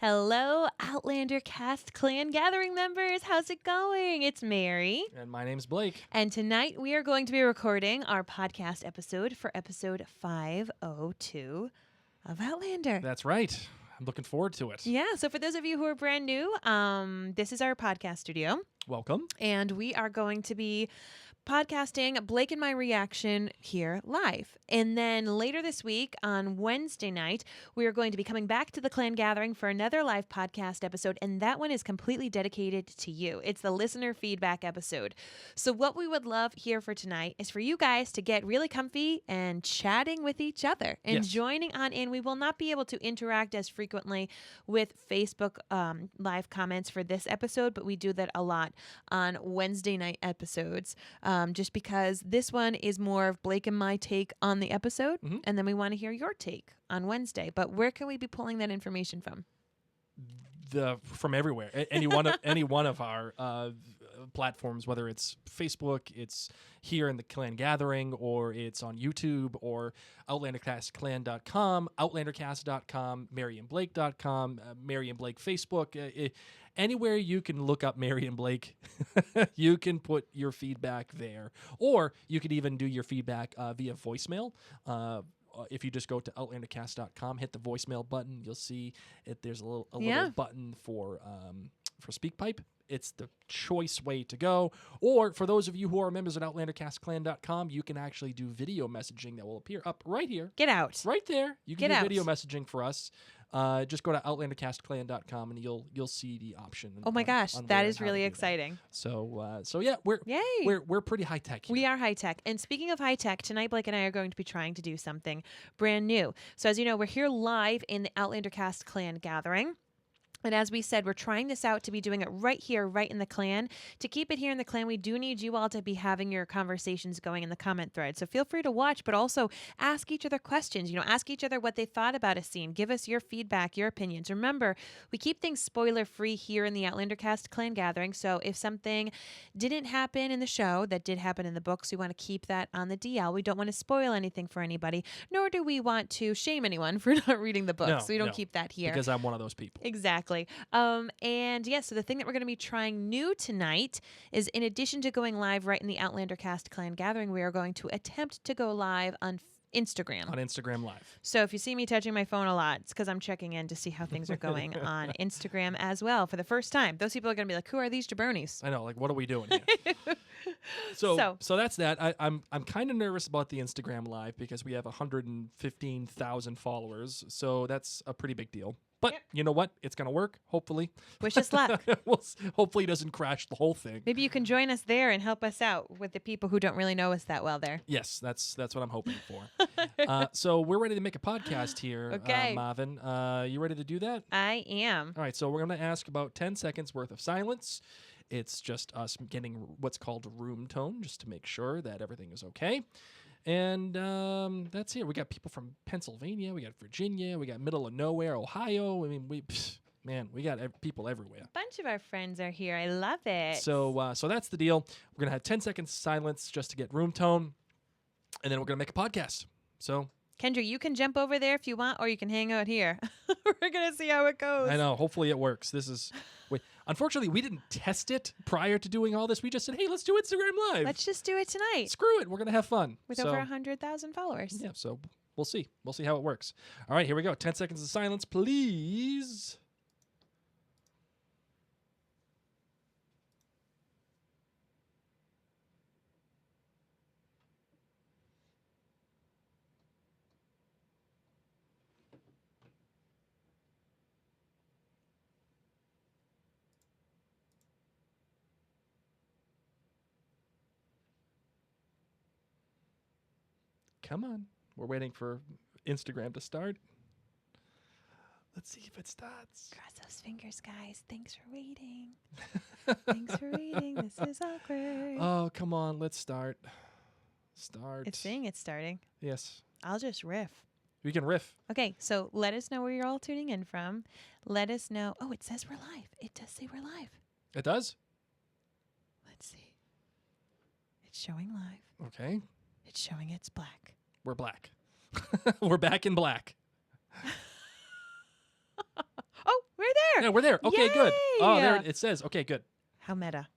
Hello, Outlander Cast Clan Gathering members. How's it going? It's Mary. And my name's Blake. And tonight we are going to be recording our podcast episode for episode 502 of Outlander. That's right. I'm looking forward to it. Yeah, so for those of you who are brand new, this is our podcast studio. Welcome. And we are going to be podcasting Blake and my reaction here live. And then later this week on Wednesday night, we are going to be coming back to the Clan Gathering for another live podcast episode. And that one is completely dedicated to you. It's the listener feedback episode. So what we would love here for tonight is for you guys to get really comfy and chatting with each other and joining on in. We will not be able to interact as frequently with Facebook live comments for this episode, but we do that a lot on Wednesday night episodes. Just because this one is more of Blake and my take on the episode, and then we want to hear your take on Wednesday. But where can we be pulling that information from? From everywhere. Any one of our platforms, whether it's Facebook, it's here in the Clan Gathering, or it's on YouTube, or OutlanderCastClan.com, OutlanderCast.com, MaryandBlake.com, Mary and Blake Facebook. Anywhere you can look up Mary and Blake, you can put your feedback there. Or you could even do your feedback via voicemail. If you just go to OutlanderCast.com, hit the voicemail button, you'll see there's a little button for SpeakPipe. It's the choice way to go. Or for those of you who are members at OutlanderCastClan.com, you can actually do video messaging that will appear up right here. Get out. Right there. You can do video messaging for us. Just go to OutlanderCastClan.com and you'll see the option. Oh my gosh, that is really exciting. So yeah, we're pretty high tech here. We are high tech. And speaking of high tech, tonight Blake and I are going to be trying to do something brand new. So as you know, we're here live in the Outlander Cast Clan Gathering. And as we said, we're trying this out to be doing it right here, right in the clan. To keep it here in the clan, we do need you all to be having your conversations going in the comment thread. So feel free to watch, but also ask each other questions. Ask each other what they thought about a scene. Give us your feedback, your opinions. Remember, we keep things spoiler-free here in the Outlander Cast Clan Gathering. So if something didn't happen in the show that did happen in the books, we want to keep that on the DL. We don't want to spoil anything for anybody, nor do we want to shame anyone for not reading the books. So we don't keep that here. Because I'm one of those people. Exactly. So the thing that we're going to be trying new tonight is, in addition to going live right in the Outlander Cast Clan Gathering, we are going to attempt to go live on Instagram. On Instagram Live. So if you see me touching my phone a lot, it's because I'm checking in to see how things are going on Instagram as well for the first time. Those people are going to be like, who are these jabronis? I know, like, what are we doing here? So that's that. I'm kind of nervous about the Instagram Live because we have 115,000 followers. So that's a pretty big deal. But you know what? It's going to work, hopefully. Wish us luck. Hopefully it doesn't crash the whole thing. Maybe you can join us there and help us out with the people who don't really know us that well there. Yes, that's what I'm hoping for. So we're ready to make a podcast here, okay. Marvin. You ready to do that? I am. All right, so we're going to ask about 10 seconds worth of silence. It's just us getting what's called room tone, just to make sure that everything is okay. And that's it. We got people from Pennsylvania, we got Virginia, we got middle of nowhere, Ohio. I mean, we got people everywhere. A bunch of our friends are here. I love it. So that's the deal. We're gonna have 10 seconds silence just to get room tone, and then we're gonna make a podcast. So Kendra, you can jump over there if you want, or you can hang out here. We're going to see how it goes. I know. Hopefully it works. Unfortunately, we didn't test it prior to doing all this. We just said, hey, let's do Instagram Live. Let's just do it tonight. Screw it. We're going to have fun. With over 100,000 followers. Yeah, so we'll see. We'll see how it works. All right, here we go. 10 seconds of silence, please. Come on. We're waiting for Instagram to start. Let's see if it starts. Cross those fingers, guys. Thanks for waiting. Thanks for waiting. This is awkward. Oh, come on. Let's start. It's saying it's starting. Yes. I'll just riff. We can riff. Okay, so let us know where you're all tuning in from. Let us know. Oh, it says we're live. It does say we're live. It does? Let's see. It's showing live. Okay. It's showing it's black. We're black. We're back in black. Oh, we're Yeah, we're there. Okay, good. Oh, Yay! there it says. Okay, good. How meta.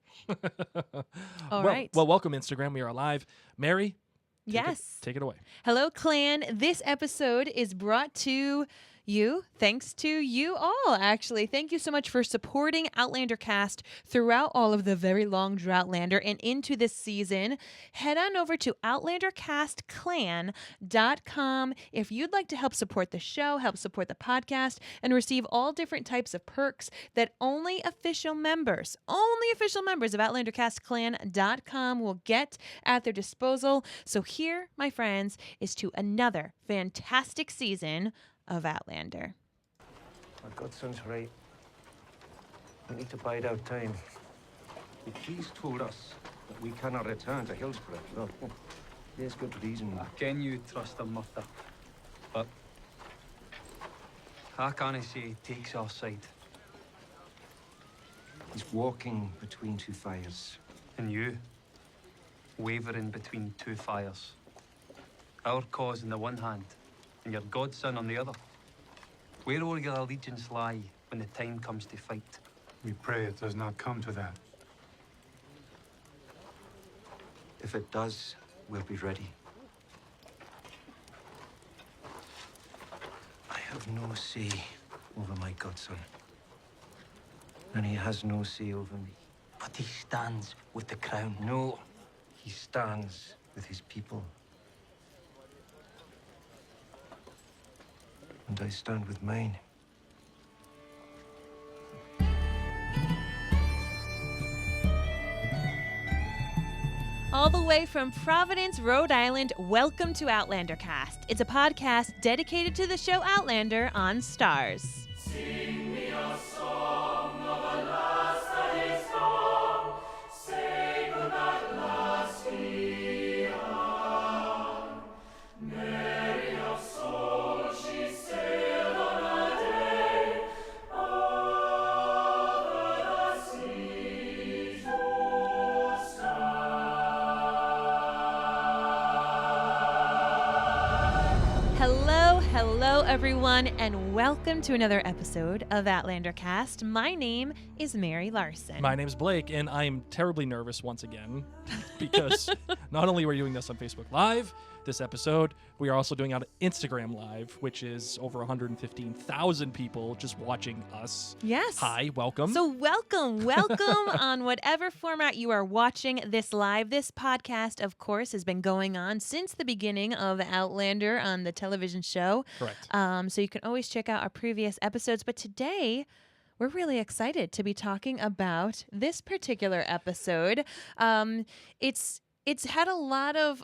Well, right. well, welcome Instagram. We are live. Mary, Yes. take it away. Hello, clan. This episode is brought to you thanks to you all, actually. Thank you so much for supporting Outlander Cast throughout all of the very long Droughtlander and into this season. Head on over to OutlanderCastClan.com if you'd like to help support the show, help support the podcast, and receive all different types of perks that only official members of OutlanderCastClan.com will get at their disposal. So here, my friends, is to another fantastic season of Outlander. My godson's right. We need to bide our time. The chief's told us that we cannot return to Hillsborough. Well, there's good reason. Can you trust him, Murtha? But how can I say he takes our side? He's walking between two fires. And you, wavering between two fires. Our cause on the one hand, and your godson on the other. Where will your allegiance lie when the time comes to fight? We pray it does not come to that. If it does, we'll be ready. I have no say over my godson. And he has no say over me. But he stands with the crown. No, he stands with his people. And I stand with mine. All the way from Providence, Rhode Island, welcome to Outlander Cast. It's a podcast dedicated to the show Outlander on Stars. Sing me a song of a lass that is gone, save of that lass he on. Mary of soul, she sailed on a day over the seas to Hello, everyone, and welcome to another episode of Outlander Cast. My name is Mary Larson. My name's Blake, and I am terribly nervous once again because not only are we doing this on Facebook Live this episode, we are also doing it on Instagram Live, which is over 115,000 people just watching us. Yes. Hi, welcome. So welcome on whatever format you are watching this live. This podcast, of course, has been going on since the beginning of Outlander on the television show. Correct. So you can always check out our previous episodes. But today, we're really excited to be talking about this particular episode. It's had a lot of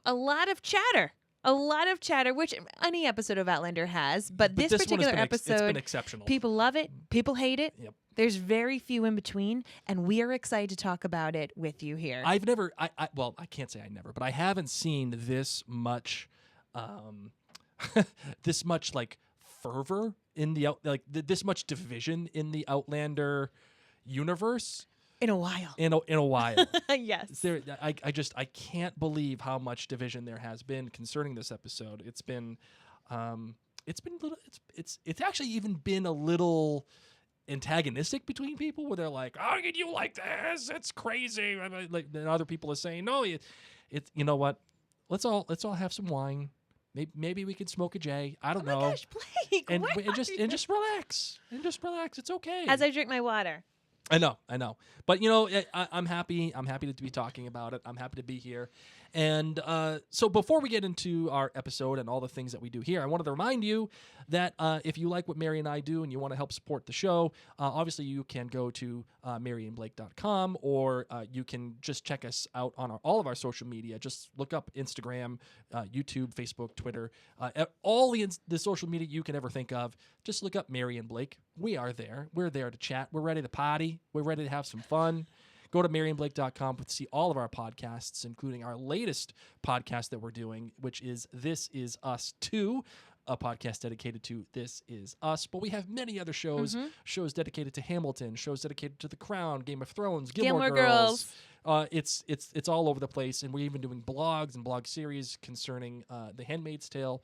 chatter. A lot of chatter, which any episode of Outlander has, but this particular episode, it's been exceptional. People love it, people hate it. Yep. There's very few in between, and we are excited to talk about it with you here. I can't say I never, but I haven't seen this much, this much like fervor in the this much division in the Outlander universe. In a while. In a while. Yes. I can't believe how much division there has been concerning this episode. It's been it's actually even been a little antagonistic between people where they're like, "How could you like this? It's crazy." Like, and other people are saying, "No, it's you know what? Let's all have some wine. Maybe we could smoke a J. I don't know. Oh my gosh, Blake, and where just relax. It's okay." As I drink my water. I know. But, you know, I'm happy. I'm happy to be talking about it. I'm happy to be here. And so before we get into our episode and all the things that we do here, I wanted to remind you that if you like what Mary and I do and you want to help support the show, obviously you can go to maryandblake.com or you can just check us out on all of our social media. Just look up Instagram, YouTube, Facebook, Twitter, all the social media you can ever think of. Just look up Mary and Blake. We are there. We're there to chat. We're ready to potty. We're ready to have some fun. Go to maryandblake.com to see all of our podcasts, including our latest podcast that we're doing, which is This Is Us 2, a podcast dedicated to This Is Us. But we have many other shows, shows dedicated to Hamilton, shows dedicated to The Crown, Game of Thrones, Gilmore Girls. It's all over the place, and we're even doing blogs and blog series concerning The Handmaid's Tale.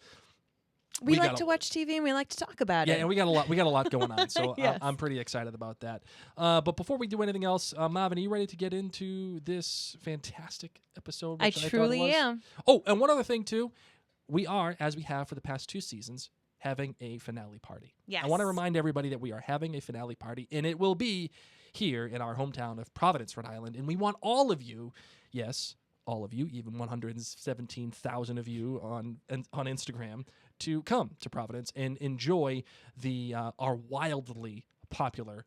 We like to watch TV and we like to talk about it. Yeah, and we got a lot going on. So Yes. I'm pretty excited about that. But before we do anything else, Marvin, are you ready to get into this fantastic episode? I which thought it truly was? am. Oh, and one other thing too, we are, as we have for the past 2 seasons, having a finale party. Yes. I want to remind everybody that we are having a finale party, and it will be here in our hometown of Providence, Rhode Island. And we want all of you, yes, all of you, even 117,000 of you on Instagram, to come to Providence and enjoy our wildly popular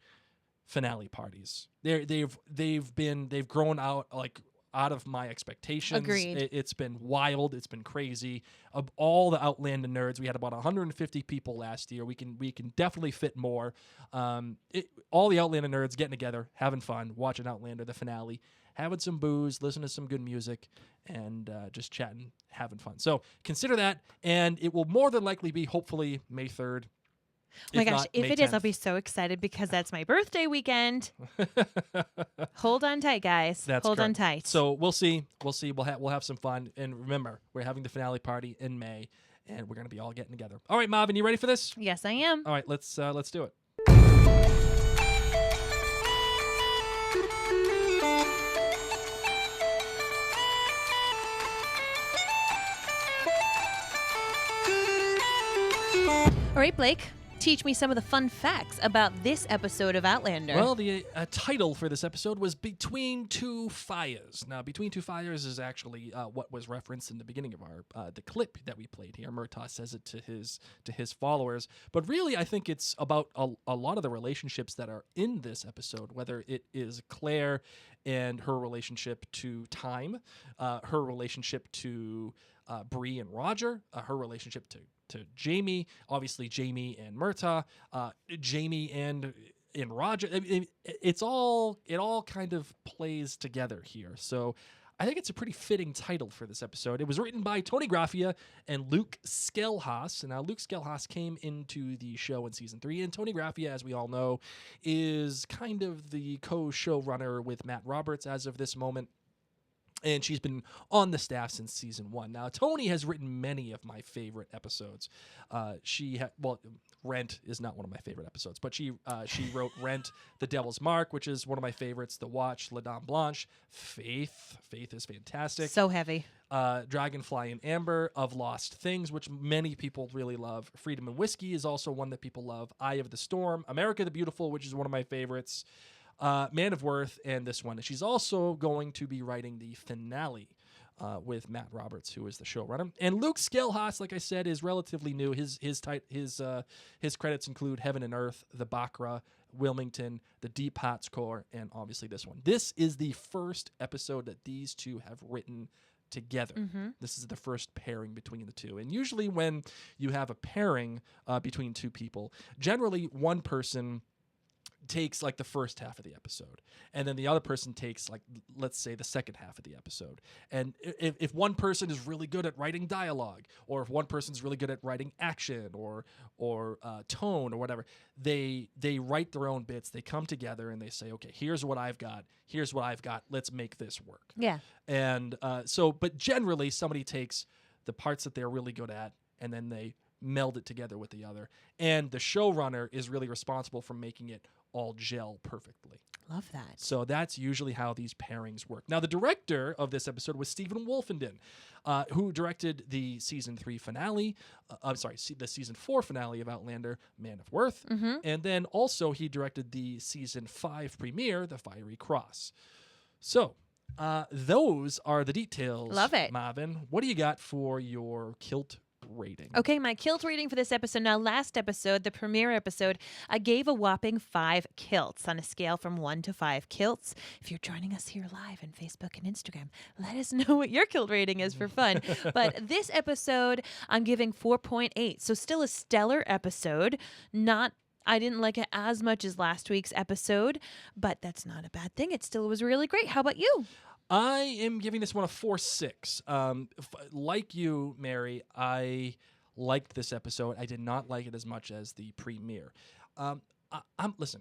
finale parties. They've grown out of my expectations. Agreed. It's been wild. It's been crazy. Of all the Outlander nerds, we had about 150 people last year. We can definitely fit more. All the Outlander nerds getting together, having fun, watching Outlander, the finale, having some booze, listening to some good music, and just chatting, having fun. So consider that, and it will more than likely be hopefully May 3rd. Oh my gosh, if May it is, I'll 10th. be so excited because that's my birthday weekend. Hold on tight, guys. Hold on correct. tight. So we'll see. We'll have some fun. And remember, we're having the finale party in May, and we're gonna be all getting together. All right, Marvin, you ready for this? Yes, I am. All right, let's do it. All right, Blake, teach me some of the fun facts about this episode of Outlander. Well, the title for this episode was Between Two Fires. Now, Between Two Fires is actually what was referenced in the beginning of our the clip that we played here. Murtaugh says it to his followers, but really, I think it's about a lot of the relationships that are in this episode. Whether it is Claire and her relationship to Time, her relationship to Bree and Roger, her relationship to Jamie, obviously Jamie and Murtaugh, Jamie and Roger. I mean, it all kind of plays together here. So I think it's a pretty fitting title for this episode. It was written by Tony Graffia and Luke Skelhaas. And now Luke Skelhaas came into the show in season 3, and Tony Graffia, as we all know, is kind of the co-showrunner with Matt Roberts as of this moment. And she's been on the staff since season 1. Now, Tony has written many of my favorite episodes. Rent is not one of my favorite episodes, but she wrote Rent, The Devil's Mark, which is one of my favorites. The Watch, La Dame Blanche, Faith is fantastic. So heavy. Dragonfly and Amber, Of Lost Things, which many people really love. Freedom and Whiskey is also one that people love. Eye of the Storm, America the Beautiful, which is one of my favorites. Man of Worth, and this one. She's also going to be writing the finale with Matt Roberts, who is the showrunner. And Luke Skelhaas, like I said, is relatively new. His credits include Heaven and Earth, The Bacra, Wilmington, The Deep Hearts Core, and obviously this one. This is the first episode that these two have written together. Mm-hmm. This is the first pairing between the two. And usually when you have a pairing between two people, generally one person takes like the first half of the episode, and then the other person takes, like, let's say, the second half of the episode. And if one person is really good at writing dialogue, or if one person's really good at writing action or tone or whatever, they write their own bits. They come together and they say, okay, here's what I've got, let's make this work. Yeah. And but generally somebody takes the parts that they're really good at, and then they meld it together with the other. And the showrunner is really responsible for making it all gel perfectly. Love that. So that's usually how these pairings work. Now, the director of this episode was Stephen Wolfenden, who directed the season 3 finale. The season 4 finale of Outlander, Man of Worth. Mm-hmm. And then also he directed the season 5 premiere, The Fiery Cross. So those are the details. Love it. Marvin, what do you got for your kilt rating? Okay, my kilt rating for this episode. Now, last episode, the premiere episode, I gave a whopping 5 kilts on a scale from 1 to 5 kilts. If you're joining us here live on Facebook and Instagram, let us know what your kilt rating is for fun. But this episode, I'm giving 4.8. So still a stellar episode. I didn't like it as much as last week's episode, but that's not a bad thing. It still was really great. How about you? I am giving this one a 4.6. Like you, Mary, I liked this episode. I did not like it as much as the premiere. Listen,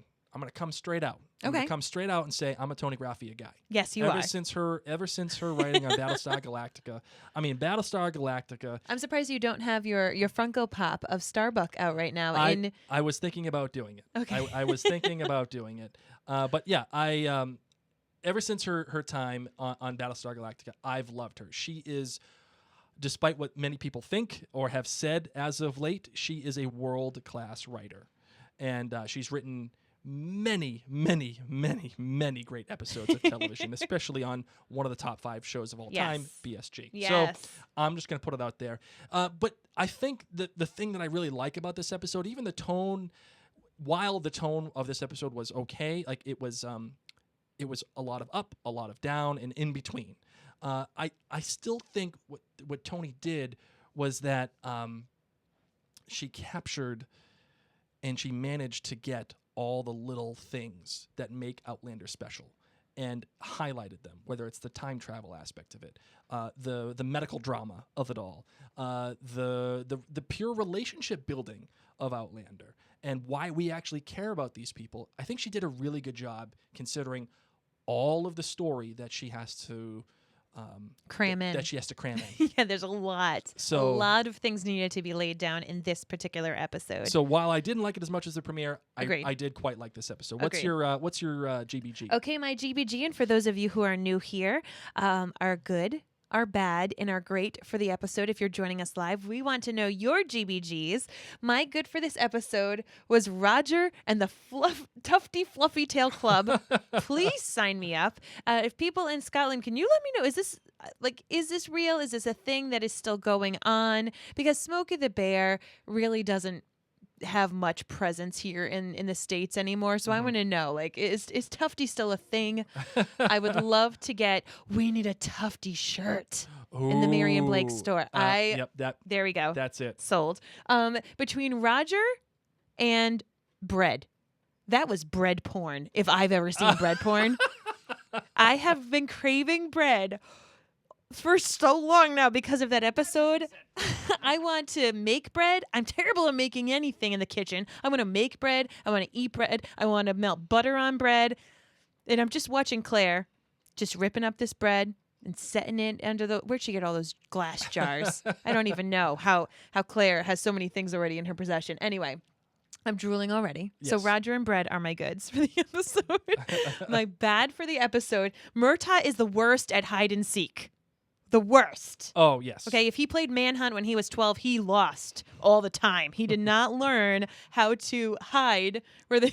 come straight out. I'm Okay. gonna come straight out and say I'm a Tony Graffia guy. Yes, you ever are. since her writing on Battlestar Galactica. I mean, Battlestar Galactica. I'm surprised you don't have your Funko Pop of Starbuck out right now. I was thinking about doing it. Okay. I was thinking about doing it. But yeah, I ever since her time on Battlestar Galactica, I've loved her. She is, despite what many people think or have said as of late, she is a world-class writer. And she's written many, many, many, many great episodes of television, especially on one of the top 5 shows of all time, BSG. Yes. So I'm just going to put it out there. But I think the thing that I really like about this episode, even the tone, while the tone of this episode was okay, like it was a lot of up, a lot of down, and in between. I still think what Tony did was that she captured and she managed to get all the little things that make Outlander special and highlighted them, whether it's the time travel aspect of it, the medical drama of it all, the pure relationship building of Outlander, and why we actually care about these people. I think she did a really good job considering all of the story that she has to cram in. That she has to cram in. Yeah, there's a lot. So- a lot of things needed to be laid down in this particular episode. So while I didn't like it as much as the premiere, Agreed. I did quite like this episode. What's Agreed. your GBG? Okay, my GBG, and for those of you who are new here, are good, are bad, and are great for the episode. If you're joining us live, we want to know your GBGs. My good for this episode was Roger and the Tufty Fluffy Tail Club. Please sign me up. If people in Scotland, can you let me know, is this real? Is this a thing that is still going on? Because Smokey the Bear really doesn't have much presence here in the States anymore. So I want to know, is Tufty still a thing? I would love to we need a Tufty shirt in the Marion Blake store. There we go. That's it. Sold. Between Roger and bread. That was bread porn, if I've ever seen bread porn. I have been craving bread for so long now because of that episode. I want to make bread. I'm terrible at making anything in the kitchen. I want to make bread. I want to eat bread. I want to melt butter on bread. And I'm just watching Claire just ripping up this bread and setting it under where'd she get all those glass jars? I don't even know how Claire has so many things already in her possession. Anyway, I'm drooling already. Yes. So Roger and bread are my goods for the episode. My bad for the episode. Murtaugh is the worst at hide and seek. The worst. Oh, yes. Okay, if he played Manhunt when he was 12, he lost all the time. He did not learn how to hide where they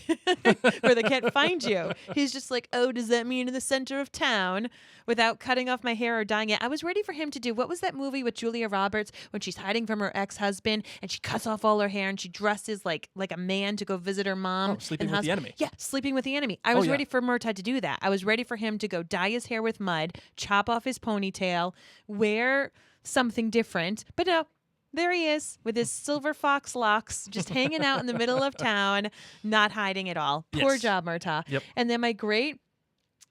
can't find you. He's just like, oh, does that mean in the center of town? Without cutting off my hair or dyeing it. I was ready for him to do, what was that movie with Julia Roberts when she's hiding from her ex-husband and she cuts off all her hair and she dresses like a man to go visit her mom? Oh, Sleeping with the Enemy. Yeah, Sleeping with the Enemy. I was ready for Murtaugh to do that. I was ready for him to go dye his hair with mud, chop off his ponytail, wear something different. But no, there he is with his silver fox locks, just hanging out in the middle of town, not hiding at all. Poor Yes. job, Murtaugh. Yep. And then my great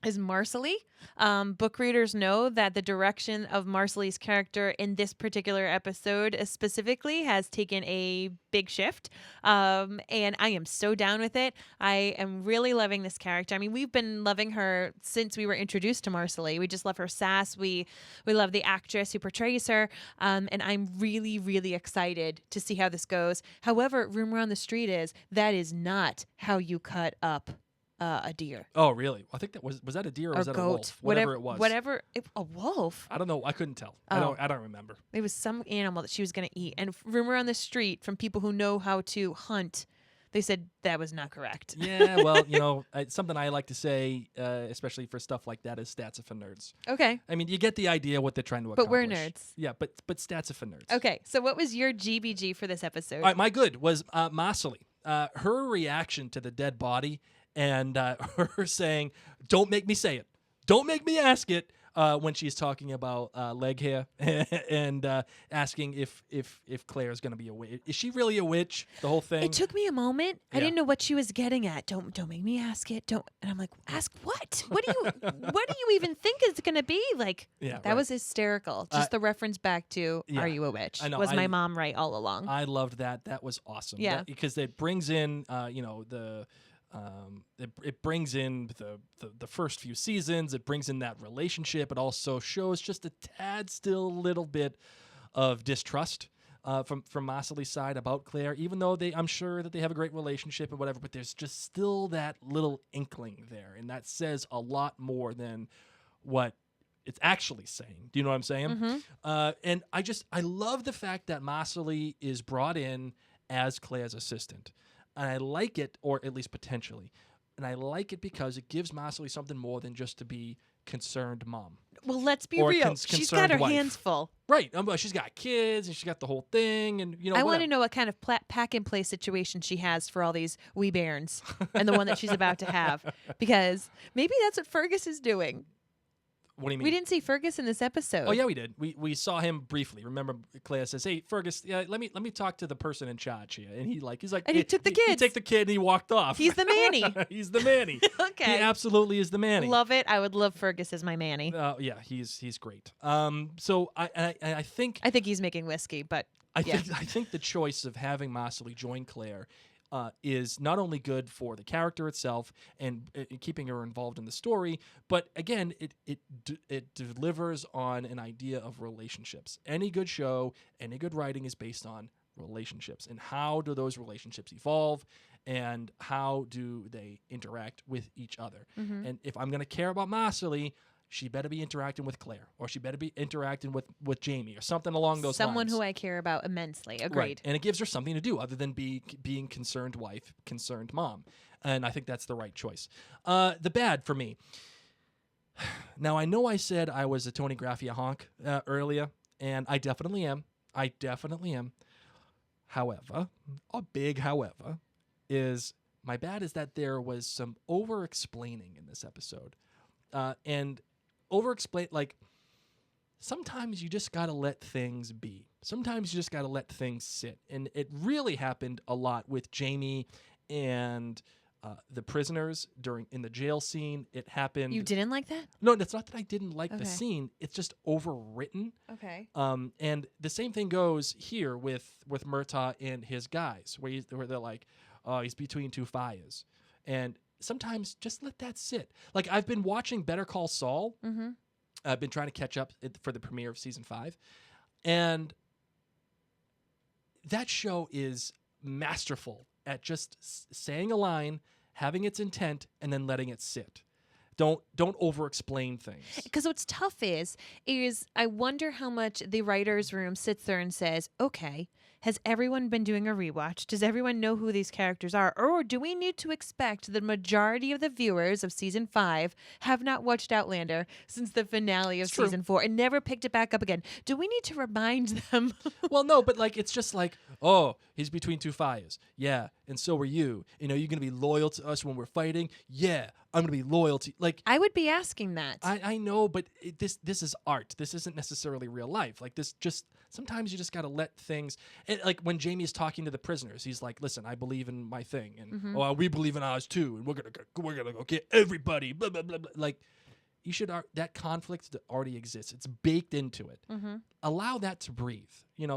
is Marcelly. Book readers know that the direction of Marcelly's character in this particular episode specifically has taken a big shift. And I am so down with it. I am really loving this character. I mean, we've been loving her since we were introduced to Marcelly. We just love her sass. We love the actress who portrays her. And I'm really, really excited to see how this goes. However, rumor on the street is that is not how you cut up a deer. Oh, really? I think that was that a deer or was that goat. a wolf? Whatever it was. A wolf. I don't know. I couldn't tell. Oh. I don't remember. It was some animal that she was going to eat. And rumor on the street from people who know how to hunt, they said that was not correct. Yeah, well, something I like to say, especially for stuff like that, is stats are for nerds. Okay. I mean, you get the idea what they're trying to accomplish. But we're nerds. Yeah, but stats are for nerds. Okay. So what was your GBG for this episode? All right, my good was Marcelly. Her reaction to the dead body and her saying, "Don't make me say it. Don't make me ask it." When she's talking about leg hair and asking if Claire's going to be a witch. Is she really a witch? The whole thing. It took me a moment. I Yeah. didn't know what she was getting at. Don't make me ask it. Don't. And I'm like, ask what? What do you even think it's going to be? Like, Yeah, that right. was hysterical. Just the reference back to, yeah. are you a witch? I know, Was my mom right all along? I loved that. That was awesome. Yeah. Because it brings in, the It brings in the first few seasons. It brings in that relationship. It also shows just a tad still little bit of distrust from Marcelly's side about Claire, even though I'm sure that they have a great relationship and whatever, but there's just still that little inkling there, and that says a lot more than what it's actually saying. Do you know what I'm saying? And I love the fact that Marcelly is brought in as Claire's assistant. And I like it, or at least potentially. And I like it because it gives Marcelly something more than just to be concerned mom. Well, let's be Or real. She's got her concerned wife. hands full. Right. She's got kids, and she's got the whole thing. And I want to know what kind of pack-and-play situation she has for all these wee bairns and the one that she's about to have. Because maybe that's what Fergus is doing. What do you mean? We didn't see Fergus in this episode. Oh yeah, we did. We saw him briefly. Remember, Claire says, "Hey, Fergus, let me talk to the person in charge here." And he's like, and he took the kids. He took the kid and he walked off. He's the Manny. He's the Manny. Okay. He absolutely is the Manny. Love it. I would love Fergus as my Manny. Yeah, he's great. So I think he's making whiskey, but I think the choice of having Marcelly join Claire is not only good for the character itself and keeping her involved in the story, but again, it delivers on an idea of relationships. Any good show, any good writing is based on relationships, and how do those relationships evolve, and how do they interact with each other. And if I'm going to care about Marcelly, she better be interacting with Claire, or she better be interacting with Jamie, or something along those lines. Someone who I care about immensely. Agreed. Right. And it gives her something to do other than being concerned wife, concerned mom. And I think that's the right choice. The bad for me. Now, I know I said I was a Tony Graffia honk earlier, and I definitely am. However, a big however, is my bad is that there was some over-explaining in this episode. And over-explain, like, sometimes you just got to let things be. Sometimes you just got to let things sit. And it really happened a lot with Jamie and the prisoners in the jail scene. It happened. You didn't like that? No, it's not that I didn't like the scene. It's just overwritten. Okay. And the same thing goes here with Murtaugh and his guys, where they're like, oh, he's between two fires. And sometimes just let that sit. Like, I've been watching Better Call Saul. I've been trying to catch up for the premiere of season 5. And that show is masterful at just saying a line, having its intent, and then letting it sit. Don't over-explain things. Because what's tough is I wonder how much the writer's room sits there and says, okay, has everyone been doing a rewatch? Does everyone know who these characters are? Or do we need to expect the majority of the viewers of season 5 have not watched Outlander since the finale of season 4 and never picked it back up again? Do we need to remind them? Well, no, but like, it's just like, oh, he's between two fires. Yeah, and so are you. You're going to be loyal to us when we're fighting? Yeah, I'm going to be loyal to you. Like, I would be asking that. I know, but this is art. This isn't necessarily real life. Like, this just, sometimes you just got to let things, and like when Jamie is talking to the prisoners, he's like, listen, I believe in my thing, and we believe in ours too, and we're going to go get everybody, blah, blah, blah, blah. Like, you should, that conflict that already exists. It's baked into it. Allow that to breathe.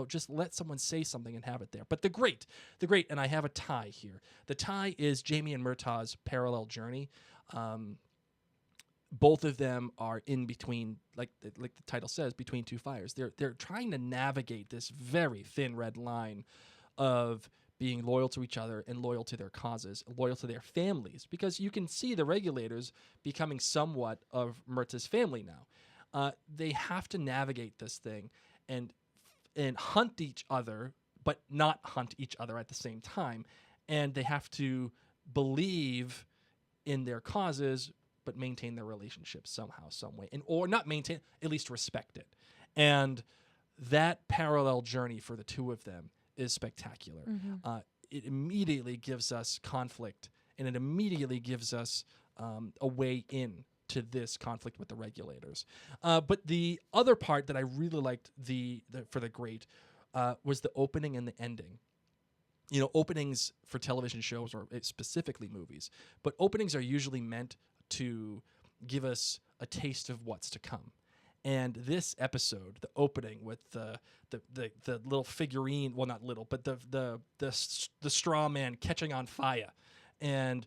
Just let someone say something and have it there. But the great, and I have a tie here. The tie is Jamie and Murtaugh's parallel journey. Both of them are in between, like the title says, between two fires. They're trying to navigate this very thin red line of being loyal to each other and loyal to their causes, loyal to their families, because you can see the regulators becoming somewhat of Murtaugh's family now. They have to navigate this thing and hunt each other, but not hunt each other at the same time. And they have to believe in their causes, but maintain their relationship somehow, some way, or not maintain, at least respect it. And that parallel journey for the two of them is spectacular. It immediately gives us conflict, and it immediately gives us a way in to this conflict with the regulators. But the other part that I really liked for the great was the opening and the ending. Openings for television shows, or specifically movies, but openings are usually meant to give us a taste of what's to come. And this episode, the opening with the little figurine, well, not little, but the straw man catching on fire, and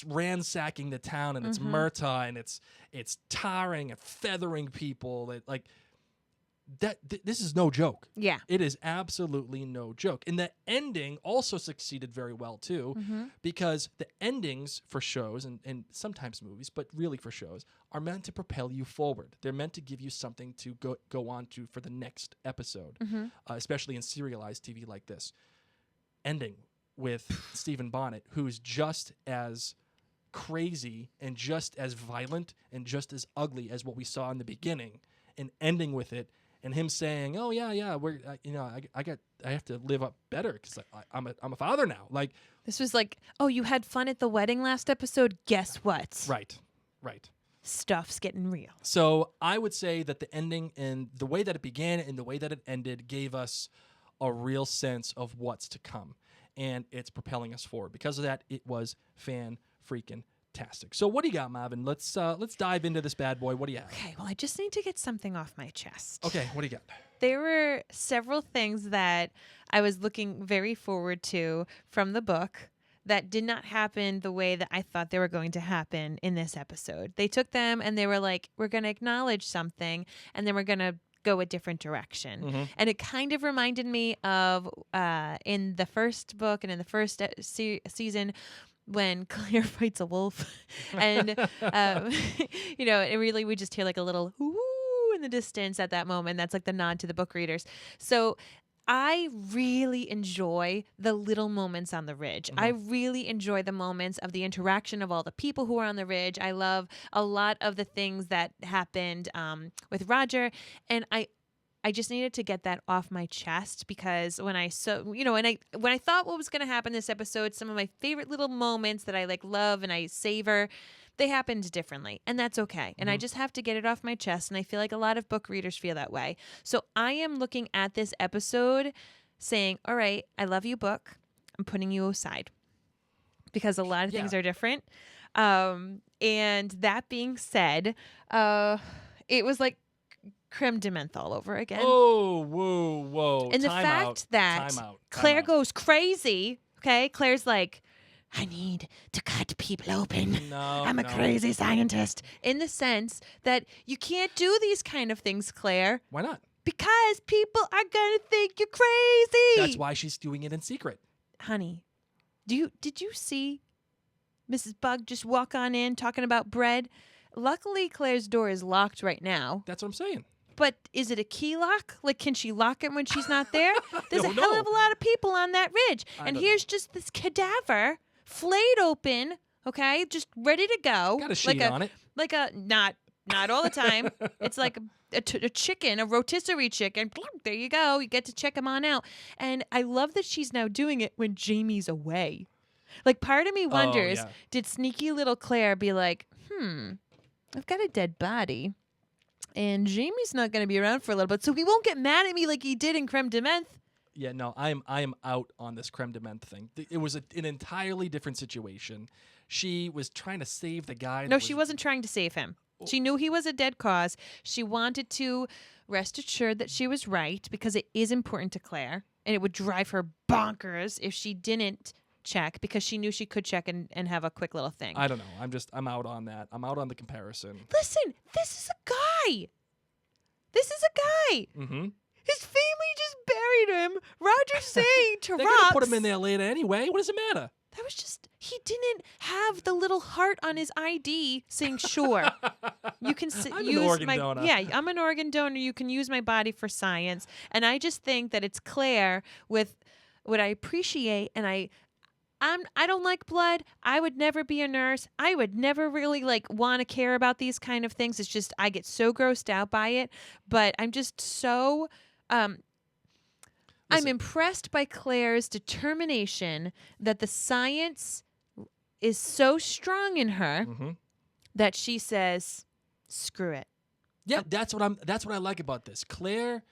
ransacking the town, and it's Murtaugh, and it's tarring and feathering people. This is no joke. Yeah. It is absolutely no joke. And the ending also succeeded very well too, because the endings for shows and sometimes movies, but really for shows, are meant to propel you forward. They're meant to give you something to go on to for the next episode, especially in serialized TV like this. Ending with Stephen Bonnet, who's just as crazy and just as violent and just as ugly as what we saw in the beginning, and ending with it. And him saying, "Oh yeah, we're I have to live up better because I'm a father now." Like, This was like, oh, you had fun at the wedding last episode? Guess what? right. Stuff's getting real. So I would say that the ending and the way that it began and the way that it ended gave us a real sense of what's to come, and it's propelling us forward. Because of that, it was fan-freaking-tastic. So what do you got, Marvin? Let's dive into this bad boy. What do you have? Okay, well, I just need to get something off my chest. Okay, what do you got? There were several things that I was looking very forward to from the book that did not happen the way that I thought they were going to happen in this episode. They took them and they were like, we're going to acknowledge something, and then we're going to go a different direction. And it kind of reminded me of in the first book and in the first season when Claire fights a wolf. And, it really, we just hear like a little whoo in the distance at that moment. That's like the nod to the book readers. So I really enjoy the little moments on the ridge. I really enjoy the moments of the interaction of all the people who are on the ridge. I love a lot of the things that happened with Roger, and I just needed to get that off my chest because when I thought what was going to happen this episode, some of my favorite little moments that I love and I savor, they happened differently, and that's okay. And I just have to get it off my chest, and I feel like a lot of book readers feel that way. So I am looking at this episode saying, all right, I love you, book. I'm putting you aside because a lot of things are different. And that being said, it was like creme de menthe all over again. Oh, whoa. And the fact that Claire goes crazy, okay? Claire's like, I need to cut people open. I'm a crazy scientist. In the sense that you can't do these kind of things, Claire. Why not? Because people are going to think you're crazy. That's why she's doing it in secret. Honey, did you see Mrs. Bug just walk on in talking about bread? Luckily, Claire's door is locked right now. That's what I'm saying. But is it a key lock? Like, can she lock it when she's not there? There's a Don't hell know. of a lot of people on that ridge. And don't here's just this cadaver flayed open, okay, just ready to go. Got a sheet on it. Like a, not all the time. It's like a chicken, a rotisserie chicken. There you go. You get to check him on out. And I love that she's now doing it when Jamie's away. Like, part of me wonders, did sneaky little Claire be like, I've got a dead body, and Jamie's not going to be around for a little bit, so he won't get mad at me like he did in Creme de Menthe. Yeah, no, I am out on this creme de menthe thing. It was an entirely different situation. She was trying to save the guy. No, she wasn't trying to save him. She knew he was a dead cause. She wanted to rest assured that she was right, because it is important to Claire, and it would drive her bonkers if she didn't check, because she knew she could check and have a quick little thing. I don't know. I'm out on that. I'm out on the comparison. Listen, this is a guy. Mm-hmm. His family just buried him. Roger's saying to They're Rox. gonna put him in there later anyway. What does it matter? That was just, he didn't have the little heart on his ID saying, sure, you can I'm use an organ my, donor. Yeah, I'm an organ donor. You can use my body for science. And I just think that it's Claire with what I appreciate, and I don't like blood. I would never be a nurse. I would never really want to care about these kind of things. It's just I get so grossed out by it. But I'm just so I'm impressed by Claire's determination that the science is so strong in her that she says, "Screw it." Yeah, that's what I like about this. Claire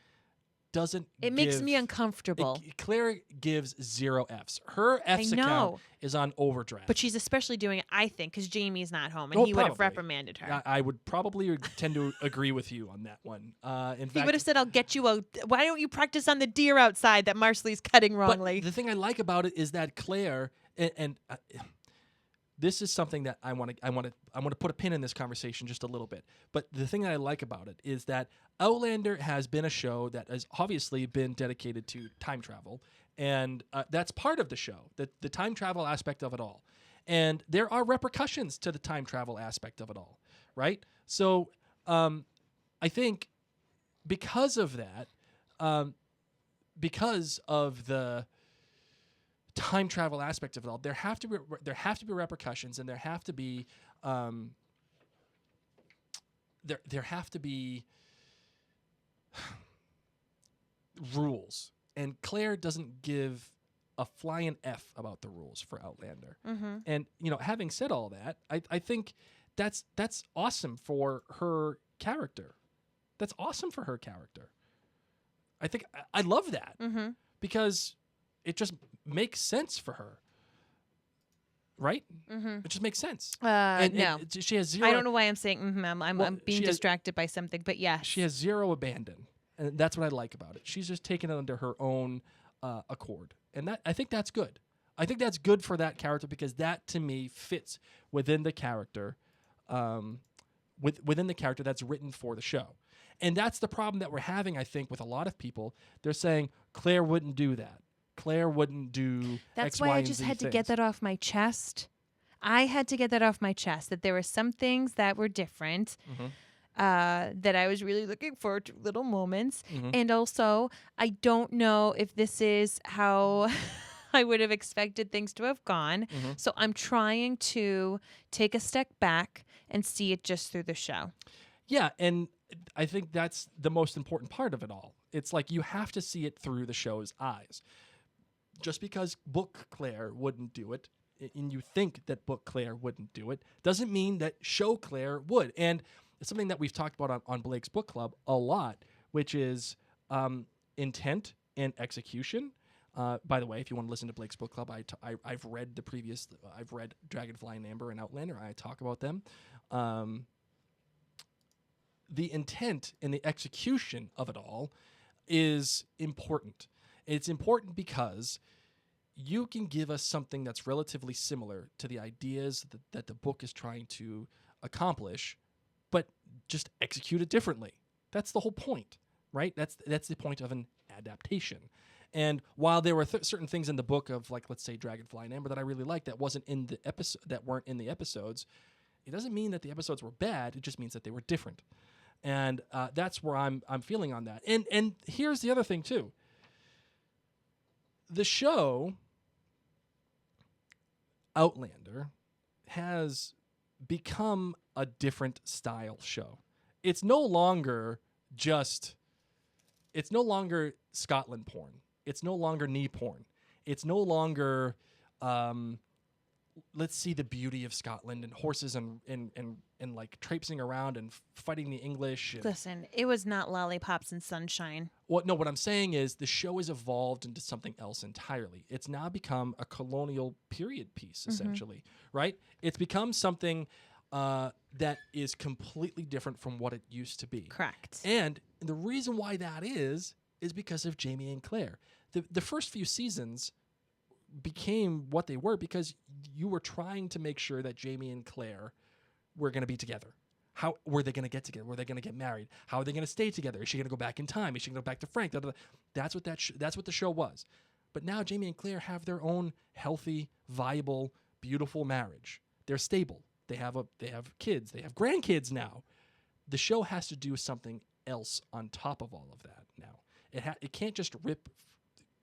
doesn't. It makes me uncomfortable. Claire gives 0 Fs. Her Fs account is on overdraft. But she's especially doing it, I think, because Jamie's not home, and he would have reprimanded her. I would probably tend to agree with you on that one. In fact, he would have said, "I'll get you a. Why don't you practice on the deer outside that Marsley's cutting wrongly?" But the thing I like about it is that Claire and this is something that I want to put a pin in this conversation just a little bit. But the thing that I like about it is that Outlander has been a show that has obviously been dedicated to time travel, and that's part of the show, the time travel aspect of it all. And there are repercussions to the time travel aspect of it all, right? So I think because of that, because of the time travel aspect of it all, there have to be repercussions, and there have to be rules. And Claire doesn't give a flying F about the rules for Outlander. And having said all that, I think that's awesome for her character. That's awesome for her character. I think I love that because it just makes sense for her, right? It just makes sense. No, and she has zero. I don't know why I'm saying I'm being distracted by something, but yes, she has zero abandon, and that's what I like about it. She's just taking it under her own accord, and I think that's good. I think that's good for that character because that to me fits within the character, within the character that's written for the show. And that's the problem that we're having, I think, with a lot of people. They're saying Claire wouldn't do that. Claire wouldn't do That's X, why Y, I and just Z had to things. get that off my chest. I had to get that off my chest, that there were some things that were different, that I was really looking forward to, little moments. And also, I don't know if this is how I would have expected things to have gone. So I'm trying to take a step back and see it just through the show. Yeah, and I think that's the most important part of it all. It's like you have to see it through the show's eyes. Just because Book Claire wouldn't do it, and you think that Book Claire wouldn't do it, doesn't mean that Show Claire would. And it's something that we've talked about on Blake's Book Club a lot, which is intent and execution. By the way, if you want to listen to Blake's Book Club, I've read I've read Dragonfly and Amber and Outlander. I talk about them. The intent and the execution of it all is important. It's important because you can give us something that's relatively similar to the ideas that the book is trying to accomplish, but just execute it differently. That's the whole point, right? That's the point of an adaptation. And while there were certain things in the book of, like, let's say Dragonfly and Amber that I really liked that weren't in the episodes, it doesn't mean that the episodes were bad. It just means that they were different. And that's where I'm feeling on that. And here's the other thing too. The show Outlander has become a different style show. It's no longer Scotland porn. It's no longer knee porn. It's no longer let's see the beauty of Scotland and horses and like traipsing around and fighting the English. Listen, it was not lollipops and sunshine. What I'm saying is the show has evolved into something else entirely. It's now become a colonial period piece, essentially, right? It's become something that is completely different from what it used to be. Correct. And the reason why that is because of Jamie and Claire. The first few seasons became what they were because you were trying to make sure that Jamie and Claire were going to be together. How were they going to get together? Were they going to get married? How are they going to stay together? Is she going to go back in time? Is she going to go back to Frank? That's what that's what the show was. But now Jamie and Claire have their own healthy, viable, beautiful marriage. They're stable. They have kids. They have grandkids now. The show has to do something else on top of all of that now. It can't just rip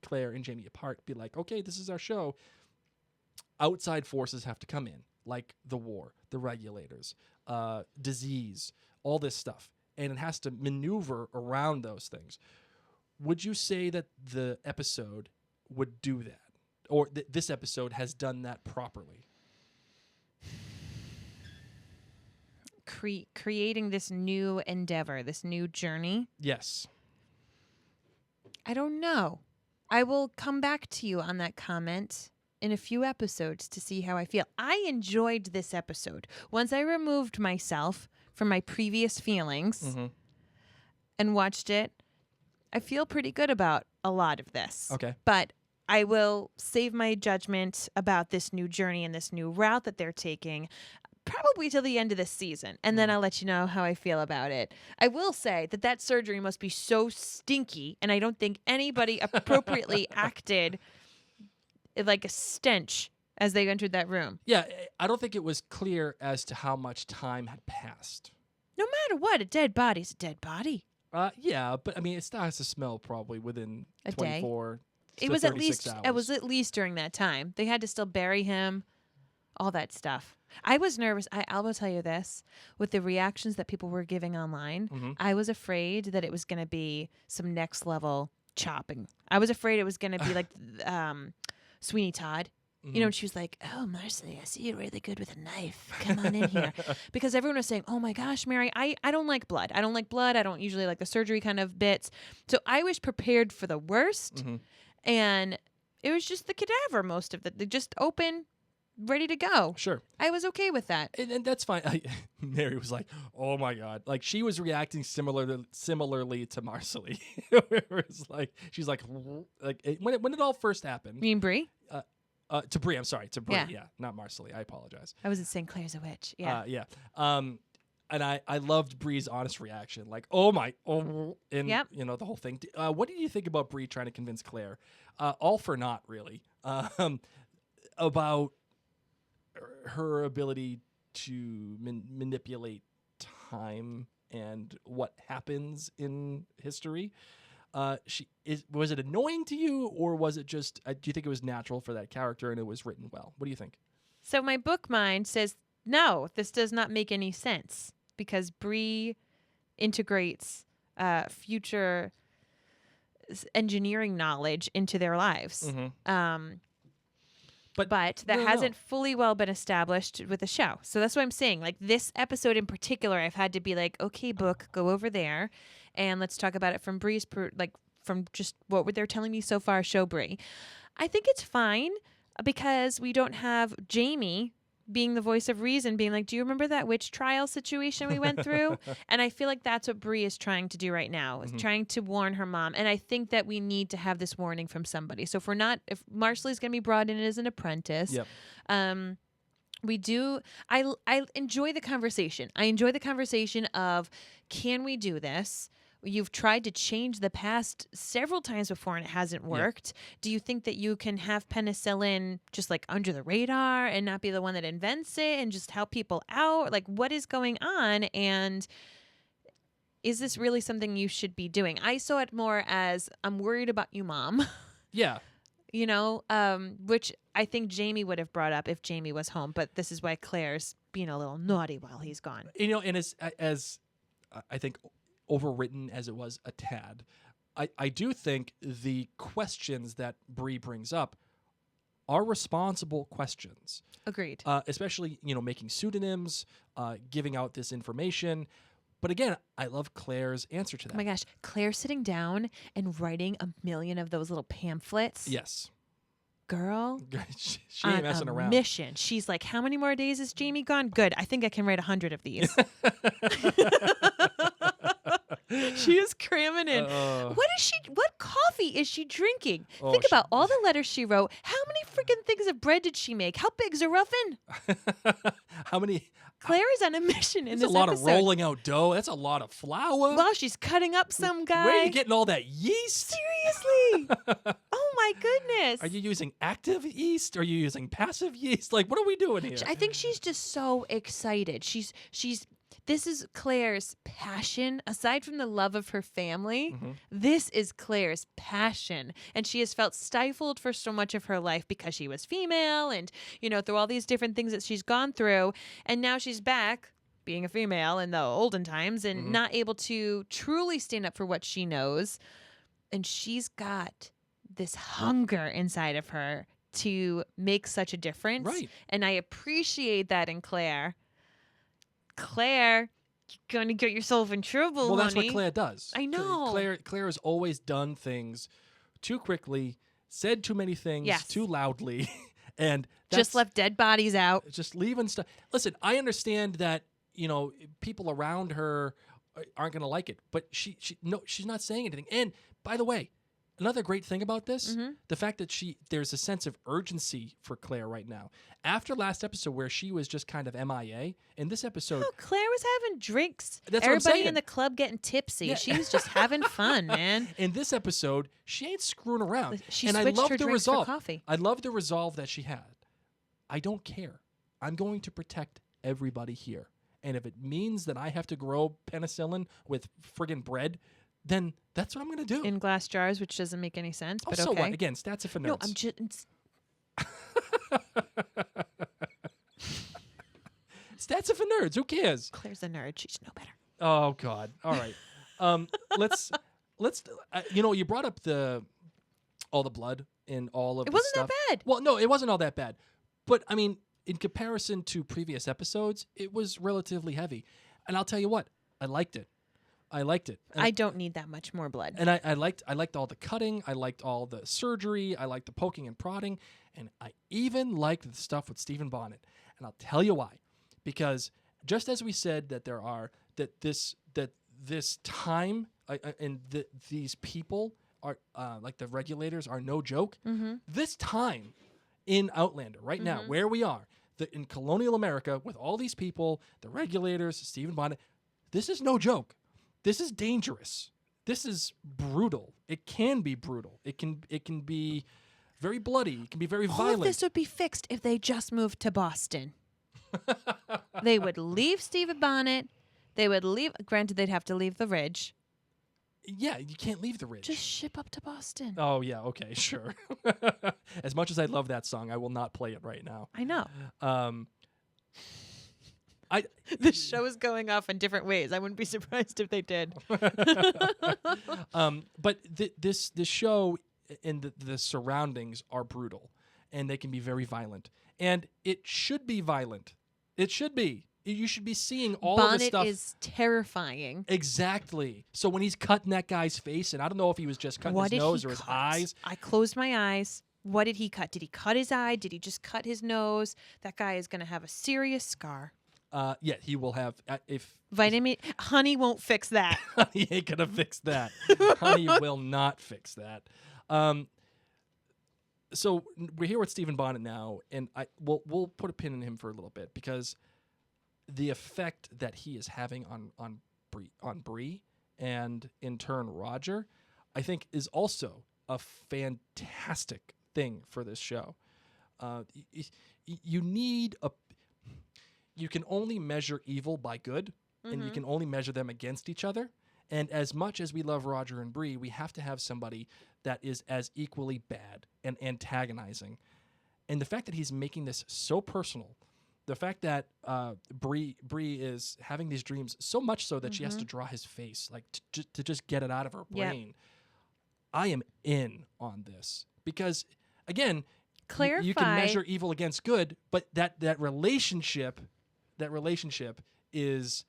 Claire and Jamie apart, be like, okay, this is our show. Outside forces have to come in, like the war, the regulators, disease, all this stuff. And it has to maneuver around those things. Would you say that the episode would do that? Or this episode has done that properly? Creating this new endeavor, this new journey? Yes. I don't know. I will come back to you on that comment in a few episodes to see how I feel. I enjoyed this episode. Once I removed myself from my previous feelings and watched it, I feel pretty good about a lot of this. Okay. But I will save my judgment about this new journey and this new route that they're taking probably till the end of this season. And then I'll let you know how I feel about it. I will say that surgery must be so stinky, and I don't think anybody appropriately acted like a stench as they entered that room. Yeah, I don't think it was clear as to how much time had passed. No matter what, a dead body's a dead body. Yeah, but I mean, it starts to smell probably within A day. 24 It to was 36 hours. It was at least during that time. They had to still bury him, all that stuff. I was nervous. I will tell you this, with the reactions that people were giving online, I was afraid that it was going to be some next level chopping. I was afraid it was going to be like Sweeney Todd. You know, and she was like, "Oh, Marcy, I see you're really good with a knife. Come on in here." Because everyone was saying, "Oh my gosh, Mary, I don't like blood. I don't like blood. I don't usually like the surgery kind of bits." So I was prepared for the worst. And it was just the cadaver, most of it. They just open, ready to go. Sure. I was okay with that. And that's fine. Mary was like, "Oh my God!" Like she was reacting similarly to Marcelly. She's like when it all first happened. You mean Brie? To Brie, I'm sorry, to Brie. Yeah. Yeah, not Marcelly. I apologize. I wasn't saying Claire's a witch. Yeah. Yeah. And I loved Brie's honest reaction, like, "Oh my, oh," and you know the whole thing. What did you think about Brie trying to convince Claire? All for naught, really. About her ability to manipulate time and what happens in history. Was it annoying to you, or was it just? Do you think it was natural for that character and it was written well? What do you think? So my book mind says no. This does not make any sense because Brie integrates future engineering knowledge into their lives. But that hasn't fully well been established with the show. So that's what I'm saying. Like this episode in particular, I've had to be like, okay, book, go over there, and let's talk about it from Brie's from just what they're telling me so far. Show Brie. I think it's fine because we don't have Jamie being the voice of reason, being like, "Do you remember that witch trial situation we went through?" And I feel like that's what Brie is trying to do right now, is trying to warn her mom. And I think that we need to have this warning from somebody. So if Marcelly's going to be brought in as an apprentice, we do. I enjoy the conversation. I enjoy the conversation of, can we do this? You've tried to change the past several times before and it hasn't worked. Do you think that you can have penicillin just like under the radar and not be the one that invents it and just help people out? Like, what is going on? And is this really something you should be doing? I saw it more as, I'm worried about you, Mom. Yeah. You know, which I think Jamie would have brought up if Jamie was home. But this is why Claire's being a little naughty while he's gone. You know, and as I think overwritten as it was a tad, I do think the questions that Brie brings up are responsible questions. Agreed. Especially, you know, making pseudonyms, giving out this information. But again, I love Claire's answer to that. Oh my gosh, Claire sitting down and writing 1 million of those little pamphlets. Yes. Girl, she ain't messing around. Mission. She's like, how many more days is Jamie gone? Good. I think I can write 100 of these. She is cramming in. What coffee is she drinking? Think about all the letters she wrote. How many freaking things of bread did she make? How big's a muffin? How many? Claire is on a mission in this episode. That's a lot of rolling out dough. That's a lot of flour. Well, she's cutting up some guy. Where are you getting all that yeast? Seriously. Oh my goodness. Are you using active yeast? Are you using passive yeast? Like, what are we doing here? I think she's just so excited. This is Claire's passion. Aside from the love of her family, this is Claire's passion. And she has felt stifled for so much of her life because she was female and, you know, through all these different things that she's gone through. And now she's back being a female in the olden times and not able to truly stand up for what she knows. And she's got this hunger inside of her to make such a difference. Right. And I appreciate that in Claire. Claire, you're going to get yourself in trouble, Well, that's honey. what Claire does. I know. Claire has always done things too quickly, said too many things too loudly, and just left dead bodies out. Just leaving stuff. Listen, I understand that, you know, people around her aren't going to like it, but she's not saying anything. And by the way, Another great thing about this, the fact that there's a sense of urgency for Claire right now. After last episode where she was just kind of MIA, in this episode... Oh, Claire was having drinks. That's what I'm Everybody saying. in the club getting tipsy. Yeah. She was just having fun, man. In this episode, she ain't screwing around. She and I switched love her the drinks for resolve. coffee. I love the resolve that she had. I don't care. I'm going to protect everybody here. And if it means that I have to grow penicillin with friggin' bread, then that's what I'm going to do. In glass jars, which doesn't make any sense, Oh, but so okay. what? Again, stats are for nerds. No, I'm just... Stats are for nerds. Who cares? Claire's a nerd. She should know better. Oh God. All right. Let's. You brought up all the blood in all of It the wasn't stuff. that bad. Well, no, it wasn't all that bad. But I mean, in comparison to previous episodes, it was relatively heavy. And I'll tell you what, I liked it. And I don't need that much more blood. And I liked all the cutting. I liked all the surgery. I liked the poking and prodding. And I even liked the stuff with Stephen Bonnet. And I'll tell you why. Because just as we said that this time and these people are like the regulators are no joke. This time in Outlander right now, where we are, in colonial America with all these people, the regulators, Stephen Bonnet, this is no joke. This is dangerous. This is brutal. It can be brutal. It can be very bloody. It can be very violent. All of this would be fixed if they just moved to Boston. They would leave Stephen Bonnet. They would leave. Granted, they'd have to leave the Ridge. Yeah, you can't leave the Ridge. Just ship up to Boston. Oh, yeah, okay, sure. As much as I love that song, I will not play it right now. I know. The show is going off in different ways. I wouldn't be surprised if they did. But this show and the surroundings are brutal, and they can be very violent. And it should be violent. It should be. You should be seeing all of this stuff. Bonnet is terrifying. Exactly. So when he's cutting that guy's face, and I don't know if he was just cutting his nose or his eyes. I closed my eyes. What did he cut? Did he cut his eye? Did he just cut his nose? That guy is going to have a serious scar. Yeah, he will have Vitamin honey won't fix that. Honey ain't gonna fix that. Honey will not fix that. So we're here with Stephen Bonnet now, and we'll put a pin in him for a little bit because the effect that he is having on Bree and in turn Roger, I think is also a fantastic thing for this show. You can only measure evil by good, and you can only measure them against each other. And as much as we love Roger and Bree, we have to have somebody that is as equally bad and antagonizing. And the fact that he's making this so personal, the fact that Bree is having these dreams so much so that she has to draw his face, like to just get it out of her brain. Yep. I am in on this because, again, you can measure evil against good, but that relationship is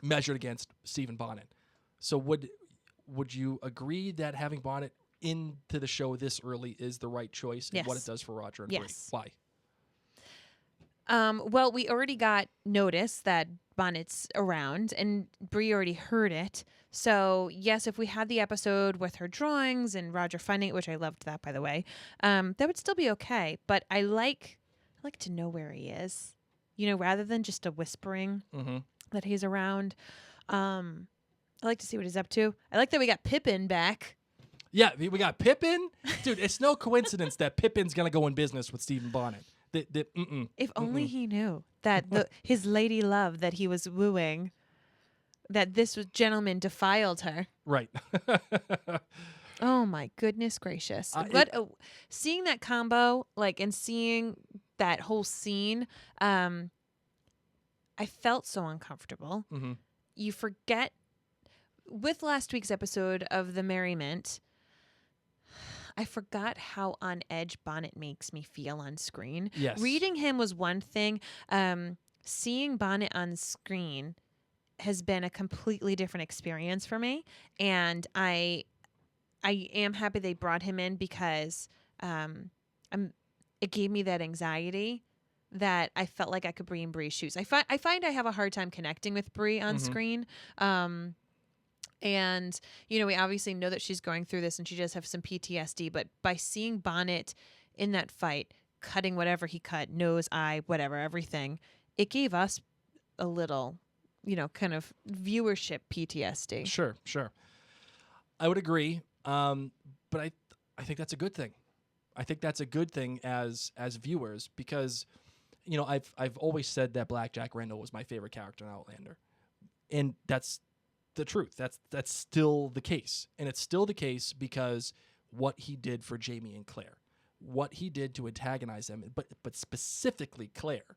measured against Stephen Bonnet. So would you agree that having Bonnet into the show this early is the right choice and what it does for Roger and Bree? Why? Well, we already got notice that Bonnet's around, and Bree already heard it. So, yes, if we had the episode with her drawings and Roger finding it, which I loved that, by the way, that would still be okay. But I like to know where he is, rather than just a whispering that he's around. I like to see what he's up to. I like that we got Pippin back. Yeah, we got Pippin. Dude, it's no coincidence that Pippin's going to go in business with Stephen Bonnet. If only he knew that his lady love that he was wooing, that this gentleman defiled her. Right. Oh my goodness gracious! Seeing that combo, and seeing that whole scene, I felt so uncomfortable. You forget with last week's episode of The Merriment. I forgot how on edge Bonnet makes me feel on screen. Yes. Reading him was one thing. Seeing Bonnet on screen has been a completely different experience for me. And I am happy they brought him in because it gave me that anxiety that I felt like I could be in Bree's shoes. I find I have a hard time connecting with Bree on screen. And, you know, we obviously know that she's going through this and she does have some PTSD, but by seeing Bonnet in that fight, cutting whatever he cut, nose, eye, whatever, everything, it gave us a little, you know, kind of viewership PTSD. Sure. I would agree. But I think that's a good thing. I think that's a good thing as viewers because, you know, I've always said that Black Jack Randall was my favorite character in Outlander. And that's the truth. That's still the case. And it's still the case because what he did for Jamie and Claire, what he did to antagonize them, but specifically Claire,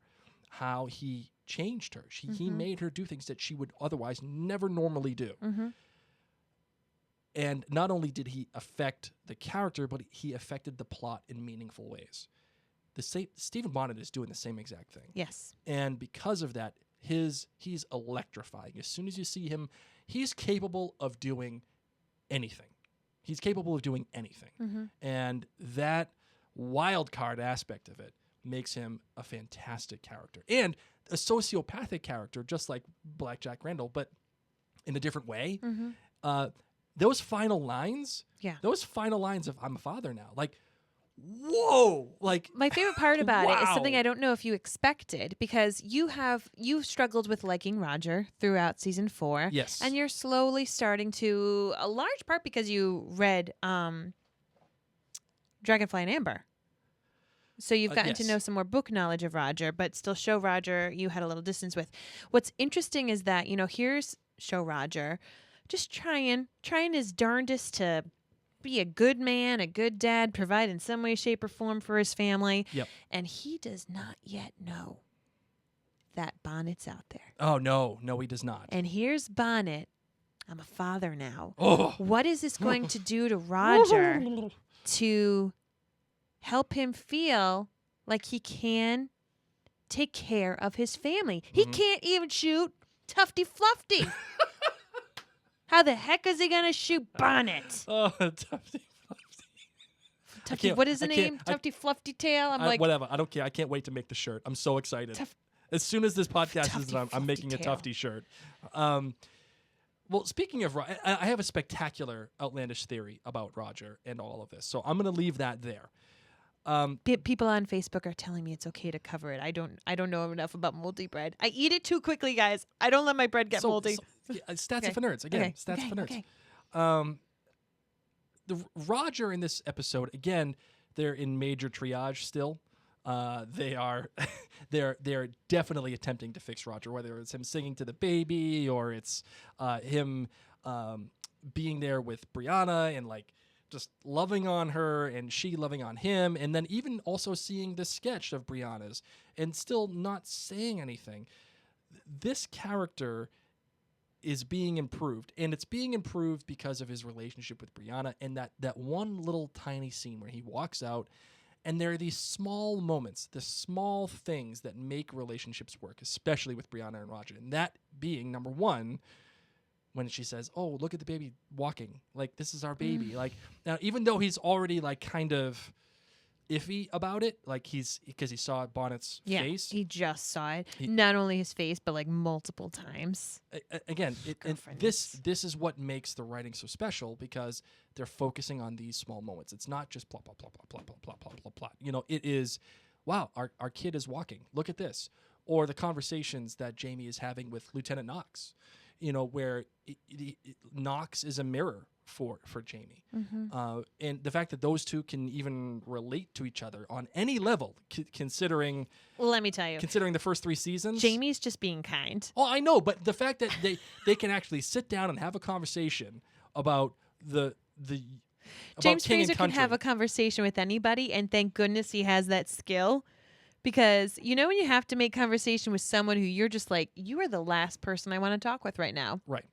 how he changed her. He made her do things that she would otherwise never normally do. Mm-hmm. And not only did he affect the character, but he affected the plot in meaningful ways. Stephen Bonnet is doing the same exact thing. Yes. And because of that, he's electrifying. As soon as you see him, he's capable of doing anything. Mm-hmm. And that wild card aspect of it makes him a fantastic character. And a sociopathic character, just like Black Jack Randall, but in a different way. Mm-hmm. Those final lines of "I'm a father now," like, whoa! Like, my favorite part about it is wow. something I don't know if you expected, because you've struggled with liking Roger throughout season 4. Yes. And you're slowly starting to, a large part because you read Dragonfly and Amber. So you've gotten to yes. know some more book knowledge of Roger, but still show Roger you had a little distance with. What's interesting is that, you know, here's show Roger just trying his darndest to be a good man, a good dad, provide in some way, shape, or form for his family. Yep. And he does not yet know that Bonnet's out there. Oh, no, he does not. And here's Bonnet. I'm a father now. Oh. What is this going to do to Roger to help him feel like he can take care of his family? He can't even shoot Tufty Fluffy. How the heck is he going to shoot Bonnet? Oh, Tufty Tufty, what is the name? Tufty Fluffy Tail? I'm like, whatever. I don't care. I can't wait to make the shirt. I'm so excited. As soon as this podcast is done, I'm making a Tufty shirt. Well, speaking of, I have a spectacular outlandish theory about Roger and all of this, so I'm going to leave that there. People on Facebook are telling me it's okay to cover it. I don't know enough about moldy bread. I eat it too quickly, guys. I don't let my bread get moldy. Stats for nerds again. Stats for nerds. The Roger in this episode again, they're in major triage still. They're definitely attempting to fix Roger, whether it's him singing to the baby or it's him being there with Brianna and like just loving on her and she loving on him, and then even also seeing the sketch of Brianna's and still not saying anything. This character is being improved, and it's being improved because of his relationship with Brianna and that one little tiny scene where he walks out, and there are these small moments, the small things that make relationships work, especially with Brianna and Roger, and that being, number one, when she says, "Oh, look at the baby walking. Like, this is our baby." Like, now, even though he's already like kind of iffy about it, like because he saw Bonnet's face. He just saw it. Not only his face, but like multiple times. Again, this is what makes the writing so special, because they're focusing on these small moments. It's not just plot, plot, plot, plot, plot, plot, plot, plot, plot, plot. You know, it is, wow, our kid is walking. Look at this. Or the conversations that Jamie is having with Lieutenant Knox. You know, where Knox is a mirror for Jamie. And the fact that those two can even relate to each other on any level, considering... Well, let me tell you. Considering the first 3 seasons... Jamie's just being kind. Oh, I know, but the fact that they can actually sit down and have a conversation about the James King Fraser and can Country. have a conversation with anybody, and thank goodness he has that skill. Because, you know, when you have to make conversation with someone who you're just like, you are the last person I want to talk with right now. Right.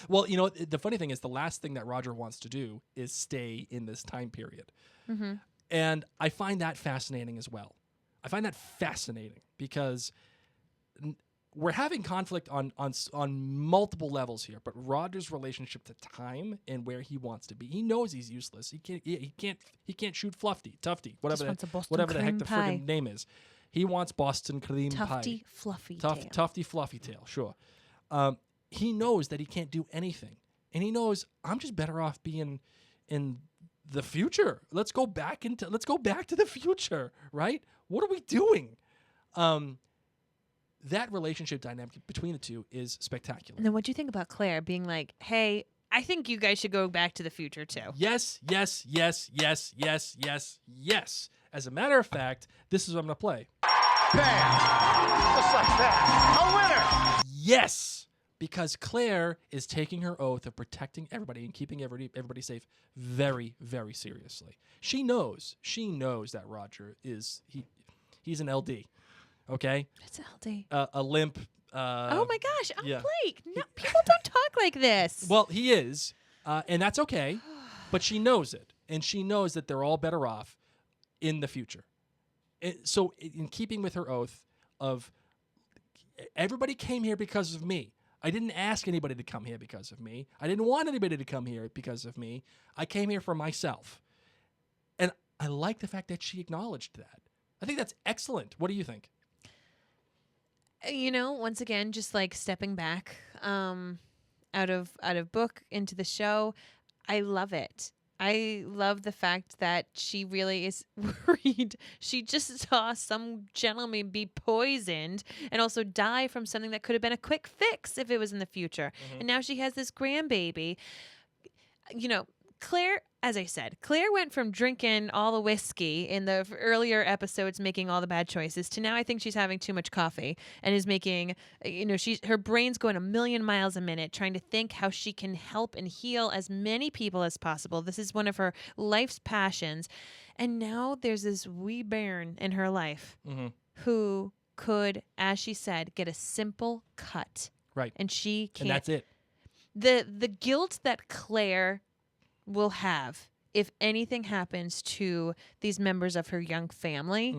Well, you know, the funny thing is the last thing that Roger wants to do is stay in this time period. And I find that fascinating as well. I find that fascinating because we're having conflict on multiple levels here, but Roger's relationship to time and where he wants to be. He knows he's useless. He can't shoot Tufty, whatever the heck the friggin' name is. He wants Boston cream pie. Tufty Fluffy Tail. Tufty Fluffy Tail, sure. He knows that he can't do anything. and he knows I'm just better off being in the future. Let's go back to the future, right? What are we doing? That relationship dynamic between the two is spectacular. And then what do you think about Claire being like, hey, I think you guys should go back to the future too? Yes, yes, yes, yes, yes, yes, yes. As a matter of fact, this is what I'm going to play. Bam! Just like that. A winner! Yes, because Claire is taking her oath of protecting everybody and keeping everybody safe very, very seriously. She knows that Roger is he's an LD, okay? It's LD. A limp. Oh my gosh, yeah. Blake! No, people don't talk like this. Well, he is, and that's okay. But she knows it, and she knows that they're all better off in the future. So, in keeping with her oath of everybody came here because of me. I didn't ask anybody to come here because of me. I didn't want anybody to come here because of me. I came here for myself. And I like the fact that she acknowledged that. I think that's excellent. What do you think? You know, once again, just like stepping back out of book into the show, I love it. I love the fact that she really is worried. She just saw some gentleman be poisoned and also die from something that could have been a quick fix if it was in the future. Mm-hmm. And now she has this grandbaby. You know, Claire, as I said, Claire went from drinking all the whiskey in the earlier episodes, making all the bad choices, to now I think she's having too much coffee and is making, you know, her brain's going a million miles a minute trying to think how she can help and heal as many people as possible. This is one of her life's passions. And now there's this wee bairn in her life who could, as she said, get a simple cut. Right. And she can't. And that's it. The guilt that Claire will have if anything happens to these members of her young family,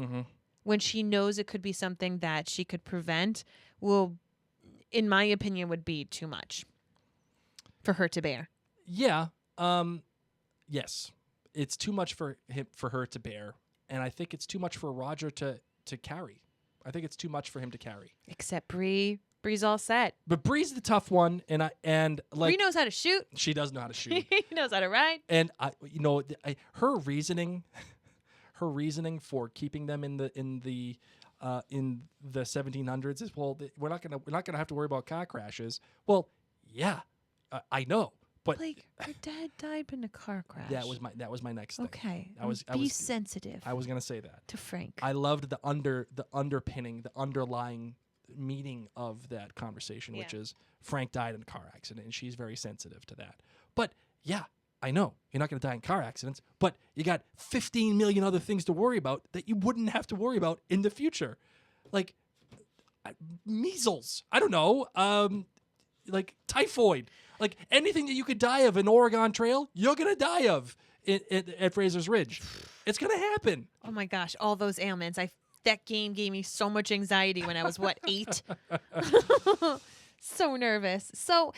when she knows it could be something that she could prevent, will, in my opinion, would be too much for her to bear. Yeah. Yes. It's too much for her to bear, and I think it's too much for Roger to carry. I think it's too much for him to carry. Except Bree's all set. But Bree's the tough one, and Bree knows how to shoot. She does know how to shoot. He knows how to ride. And her reasoning for keeping them in the 1700s is, well, we're not gonna have to worry about car crashes. Well, yeah, I know, but Blake, her dad died in a car crash. that was my next thing. Okay, I was sensitive. I was gonna say that to Frank. I loved the underpinning, the underlying meaning of that conversation, which is Frank died in a car accident, and she's very sensitive to that. But yeah, I know you're not going to die in car accidents, but you got 15 million other things to worry about that you wouldn't have to worry about in the future, like measles. I don't know, like typhoid, like anything that you could die of in Oregon Trail, you're going to die of at Fraser's Ridge. It's going to happen. Oh my gosh, all those ailments. That game gave me so much anxiety when I was, 8? So nervous. So,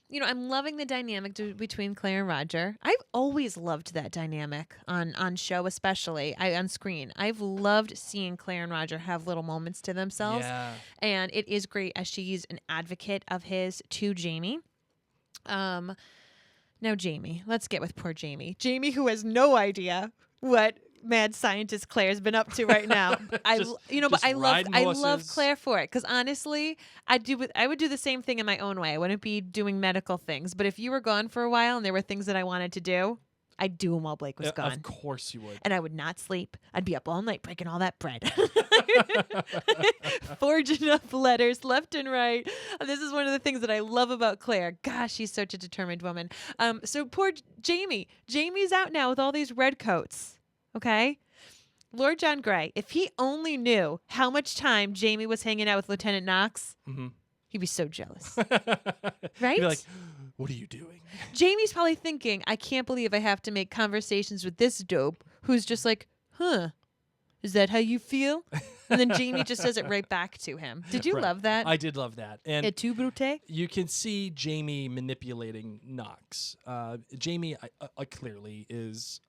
you know, I'm loving the dynamic between Claire and Roger. I've always loved that dynamic on show, especially on screen. I've loved seeing Claire and Roger have little moments to themselves. Yeah. And it is great as she's an advocate of his to Jamie. Now, Jamie, let's get with poor Jamie. Jamie, who has no idea what mad scientist Claire's been up to right now. I love Claire for it, because honestly, I would do the same thing in my own way. I wouldn't be doing medical things, but if you were gone for a while and there were things that I wanted to do, I'd do them while Blake was gone. Of course you would. And I would not sleep. I'd be up all night breaking all that bread, forging up letters left and right. This is one of the things that I love about Claire. Gosh, she's such a determined woman. So poor Jamie. Jamie's out now with all these red coats. Okay? Lord John Grey, if he only knew how much time Jamie was hanging out with Lieutenant Knox, he'd be so jealous. Right? He'd be like, what are you doing? Jamie's probably thinking, I can't believe I have to make conversations with this dope who's just like, is that how you feel? And then Jamie just does it right back to him. Did you love that? I did love that. And Et tu, Brute? You can see Jamie manipulating Knox. Jamie clearly is,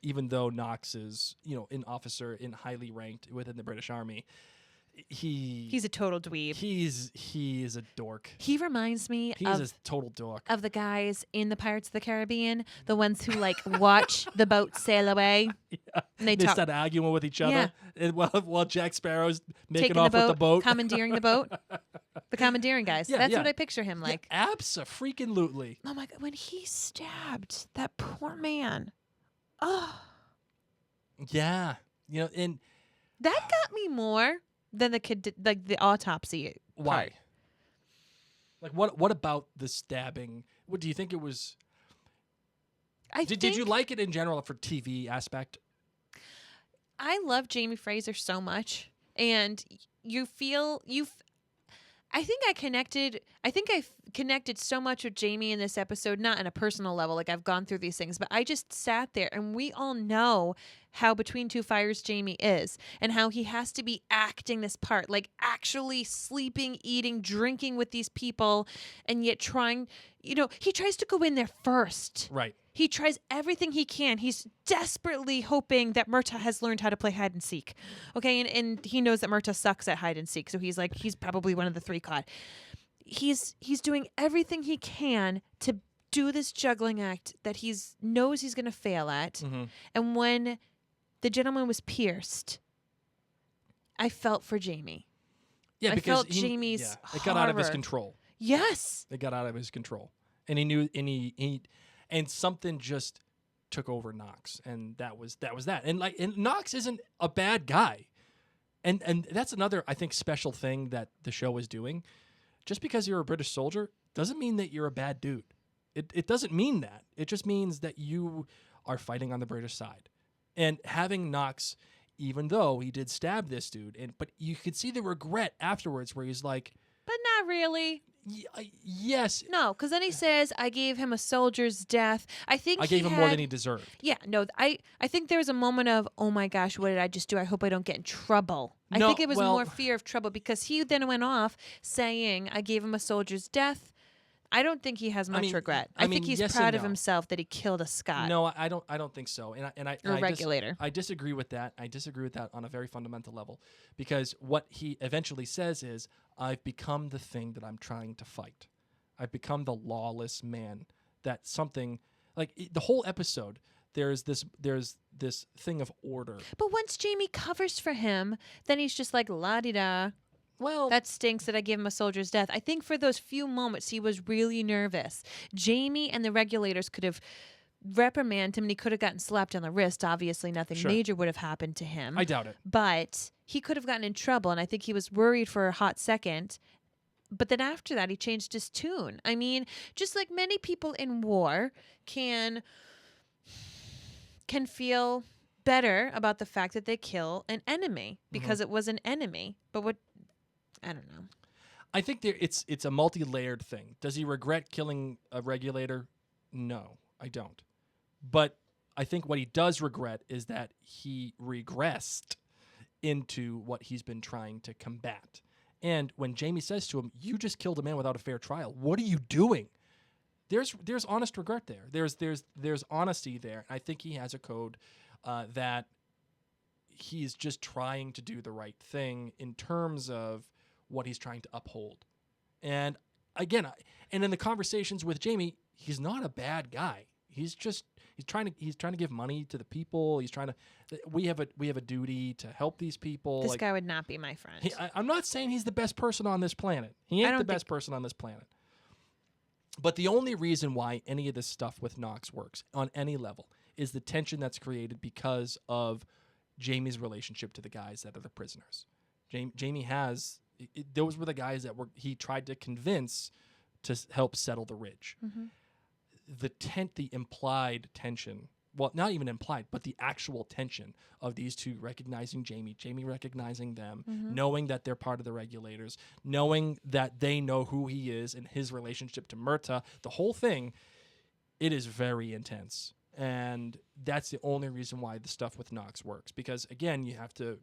even though Knox is, an officer in highly ranked within the British Army, He's a total dweeb. He is a dork. He reminds me He's a total dork. of the guys in the Pirates of the Caribbean, the ones who like watch the boat sail away. Yeah. And they They talk, start arguing with each other and while Jack Sparrow's making taking off with the boat. commandeering the boat. The commandeering guys. Yeah, That's yeah. what I picture him like. Yeah, abso-freaking-lutely. Oh my God, when he stabbed that poor man. Oh, Yeah. And that got me more than the autopsy. why? part. Like what about the stabbing? What do you think it was? Did you think- like it in general for TV aspect? I love Jamie Fraser so much, and I think I connected so much with Jamie in this episode, not on a personal level, like I've gone through these things, but I just sat there, and we all know how Between Two Fires Jamie is, and how he has to be acting this part, like actually sleeping, eating, drinking with these people, and yet trying, he tries to go in there first. Right. He tries everything he can. He's desperately hoping that Myrta has learned how to play hide and seek. Okay, and he knows that Myrta sucks at hide and seek, so he's probably one of the three caught. He's doing everything he can to do this juggling act that knows he's going to fail at. Mm-hmm. And when the gentleman was pierced, I felt for Jamie. Yeah, I because felt Jamie's it got out of his horror. control. Yes. It got out of his control, and he knew, and something just took over Knox, and that was that. And Knox isn't a bad guy, and that's another, I think, special thing that the show is doing. Just because you're a British soldier doesn't mean that you're a bad dude. It doesn't mean that. It just means that you are fighting on the British side. And having Knox, even though he did stab this dude, but you could see the regret afterwards where he's like, But not really. yes. No, because then he says, I gave him a soldier's death. I think I gave him more than he deserved. Yeah, no, I think there was a moment of, oh my gosh, what did I just do? I hope I don't get in trouble. I No, think it was well- more fear of trouble because he then went off saying, I gave him a soldier's death. I don't think he has much regret. I think he's yes proud and of no. himself that he killed a Scot. No, I don't think so. Or regulator. I disagree with that. I disagree with that on a very fundamental level, because what he eventually says is, I've become the thing that I'm trying to fight. I've become the lawless man. That something the whole episode, there's this thing of order. But once Jamie covers for him, then he's just like, la-di-da. Well, That stinks that I gave him a soldier's death. I think for those few moments, he was really nervous. Jamie and the regulators could have reprimanded him, and he could have gotten slapped on the wrist. Obviously, nothing Sure. major would have happened to him. I doubt it. But he could have gotten in trouble, and I think he was worried for a hot second. But then after that, he changed his tune. I mean, just like many people in war can feel better about the fact that they kill an enemy because it was an enemy. But I don't know. I think it's a multi-layered thing. Does he regret killing a regulator? No, I don't. But I think what he does regret is that he regressed into what he's been trying to combat. And when Jamie says to him, "You just killed a man without a fair trial. What are you doing?" There's honest regret there. There's honesty there. I think he has a code that he's just trying to do the right thing in terms of what he's trying to uphold. And again, and in the conversations with Jamie, he's not a bad guy. He's trying to give money to the people. He's trying to. We have a duty to help these people. This guy would not be my friend. I'm not saying he's the best person on this planet. He ain't the best person on this planet. But the only reason why any of this stuff with Knox works on any level is the tension that's created because of Jamie's relationship to the guys that are the prisoners. Jamie has. Those were the guys that he tried to convince to help settle the ridge. Mm-hmm. The implied tension, well, not even implied, but the actual tension of these two recognizing Jamie recognizing them, knowing that they're part of the regulators, knowing that they know who he is and his relationship to Myrta, the whole thing, it is very intense. And that's the only reason why the stuff with Knox works, because again, you have to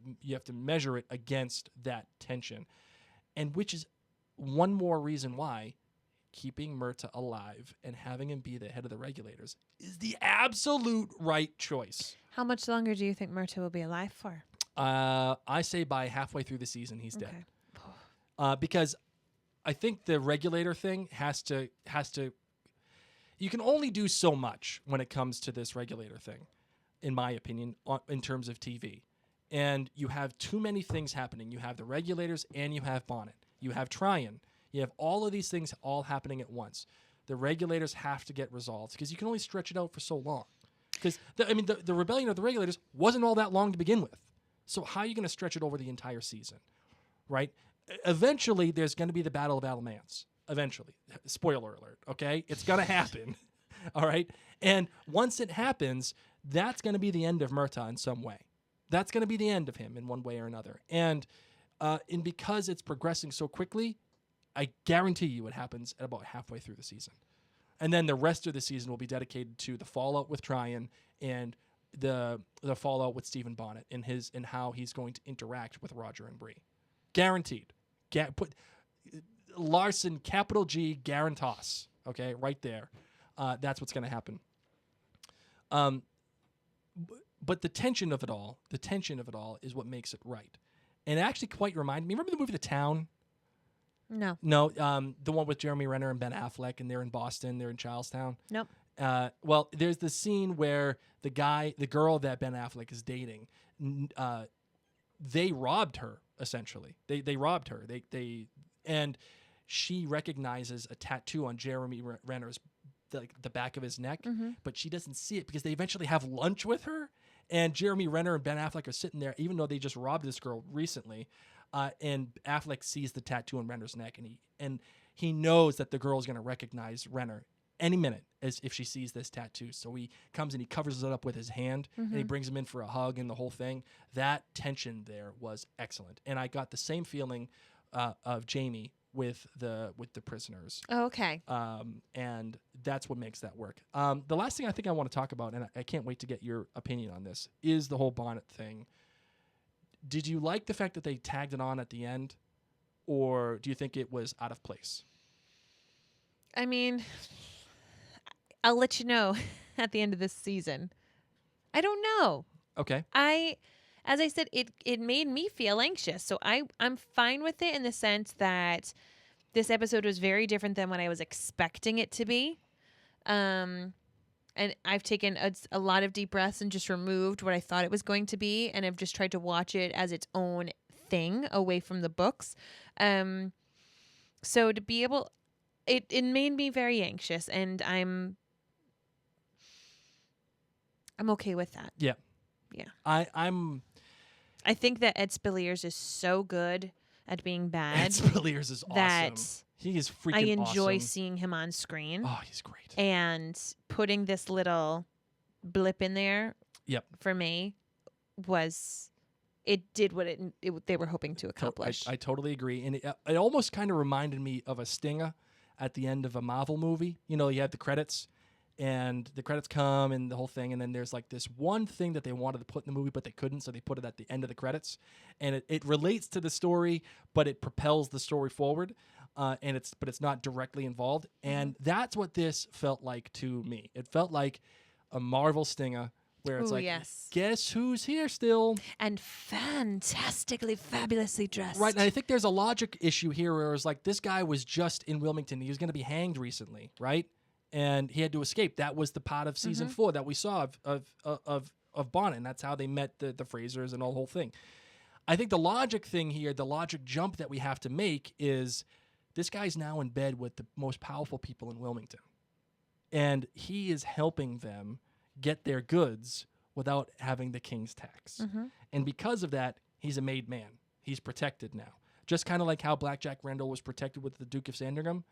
measure it against that tension, and which is one more reason why keeping Myrta alive and having him be the head of the regulators is the absolute right choice. How much longer do you think Myrta will be alive for? I say by halfway through the season he's dead. Okay. Because I think the regulator thing has to. You can only do so much when it comes to this regulator thing, in my opinion, in terms of TV. And you have too many things happening. You have the regulators and you have Bonnet. You have Tryon. You have all of these things all happening at once. The regulators have to get resolved because you can only stretch it out for so long. Because, the rebellion of the regulators wasn't all that long to begin with. So how are you going to stretch it over the entire season, right? Eventually, there's going to be the Battle of Alamance. Eventually. Spoiler alert, okay? It's going to happen, all right? And once it happens, that's going to be the end of Murtaugh in some way. That's going to be the end of him in one way or another. And because it's progressing so quickly, I guarantee you it happens at about halfway through the season. And then the rest of the season will be dedicated to the fallout with Tryon and the fallout with Stephen Bonnet and how he's going to interact with Roger and Bree. Guaranteed. Put Larson, capital G, Garantos. Okay, right there. That's what's going to happen. But the tension of it all is what makes it right. And it actually quite reminded me. Remember the movie The Town? No. No, the one with Jeremy Renner and Ben Affleck, and they're in Boston, they're in Charlestown. Nope. Well, there's the scene where the girl that Ben Affleck is dating, they robbed her essentially. They robbed her. And she recognizes a tattoo on Jeremy Renner's the back of his neck, but she doesn't see it because they eventually have lunch with her. And Jeremy Renner and Ben Affleck are sitting there, even though they just robbed this girl recently. And Affleck sees the tattoo on Renner's neck, and he knows that the girl's going to recognize Renner any minute as if she sees this tattoo. So he comes and he covers it up with his hand, and he brings him in for a hug and the whole thing. That tension there was excellent, and I got the same feeling of Jamie with the prisoners. Oh, okay. And that's what makes that work. The last thing I think I want to talk about, and I can't wait to get your opinion on this, is the whole Bonnet thing. Did you like the fact that they tagged it on at the end, or do you think it was out of place? I mean, I'll let you know at the end of this season. I don't know. Okay. As I said, it made me feel anxious. So I'm fine with it in the sense that this episode was very different than what I was expecting it to be. And I've taken a lot of deep breaths and just removed what I thought it was going to be. And I've just tried to watch it as its own thing away from the books. So to be able, it made me very anxious, and I'm okay with that. Yeah. Yeah. I think that Ed Spilliers is so good at being bad. Ed Spilliers is that awesome. He is freaking I enjoy awesome. seeing him on screen. Oh, he's great. And putting this little blip in there for me it did what they were hoping to accomplish. I totally agree. And it almost kind of reminded me of a stinger at the end of a Marvel movie. You know, you have the credits, and the credits come and the whole thing, and then there's like this one thing that they wanted to put in the movie, but they couldn't, so they put it at the end of the credits. And it relates to the story, but it propels the story forward. But it's not directly involved. And that's what this felt like to me. It felt like a Marvel stinger where it's guess who's here still? And fantastically, fabulously dressed. Right, and I think there's a logic issue here where it's like this guy was just in Wilmington. He was going to be hanged recently, right? And he had to escape. That was the part of season 4 that we saw of Bonnet, and that's how they met the Frasers and all the whole thing. I think the logic thing here, the logic jump that we have to make is this guy's now in bed with the most powerful people in Wilmington. And he is helping them get their goods without having the king's tax. And because of that, he's a made man. He's protected now. Just kind of like how Blackjack Rendell was protected with the Duke of Sandringham,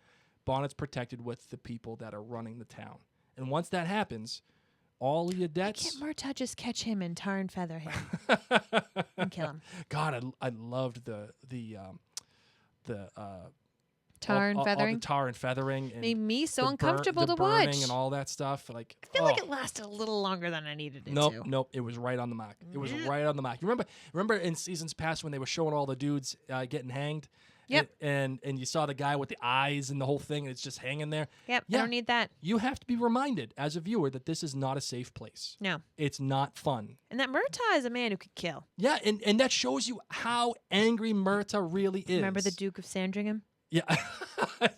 Bonnet's protected with the people that are running the town. And once that happens, all of your debts... Why can't Murtaugh just catch him and tar and feather him and kill him? God, I loved the tar and feathering. All the tar and feathering. And made me so uncomfortable the to watch. And all that stuff. Like, I feel like it lasted a little longer than I needed it to. Nope. It was right on the mark. It was right on the mark. You remember in seasons past when they were showing all the dudes getting hanged, Yep. And you saw the guy with the eyes and the whole thing, and it's just hanging there. Yep. Yeah. I don't need that. You have to be reminded as a viewer that this is not a safe place. No. It's not fun. And that Murtaugh is a man who could kill. Yeah, and that shows you how angry Murtaugh really is. Remember the Duke of Sandringham? Yeah.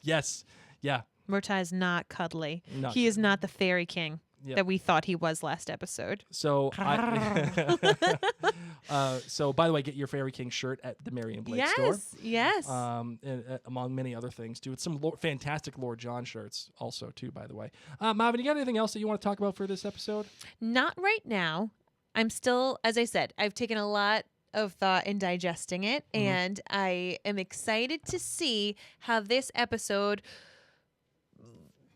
Yes. Yeah. Murtaugh is not cuddly. Not He is not the fairy king Yep. that we thought he was last episode. So, so by the way, get your Fairy King shirt at the Mary and Blake store. Yes. And, among many other things, too. It's some fantastic Lord John shirts, also, too. By the way, Marvin, you got anything else that you want to talk about for this episode? Not right now. I'm still, as I said, I've taken a lot of thought in digesting it, and I am excited to see how this episode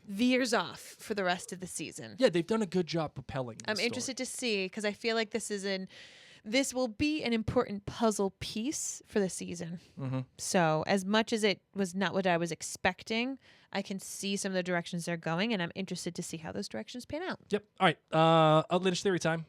veers off for the rest of the season. Yeah, they've done a good job propelling. I'm interested to see, because I feel like this will be an important puzzle piece for the season. So as much as it was not what I was expecting, I can see some of the directions they're going, and I'm interested to see how those directions pan out. Yep. All right. Outlandish Theory time.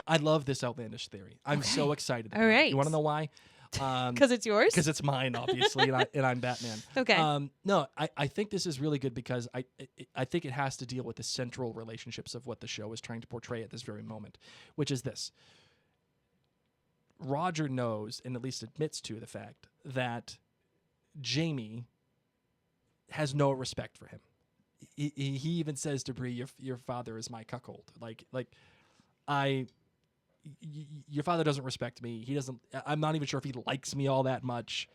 I love this Outlandish Theory. I'm so excited. All right. You want to know why? Because it's yours? Because it's mine, obviously, and I'm Batman. Okay. No, I think this is really good because I think it has to deal with the central relationships of what the show is trying to portray at this very moment, which is this. Roger knows, and at least admits to the fact, that Jamie has no respect for him. He even says to Bree, your father is my cuckold. Your father doesn't respect me. He doesn't. I'm not even sure if he likes me all that much.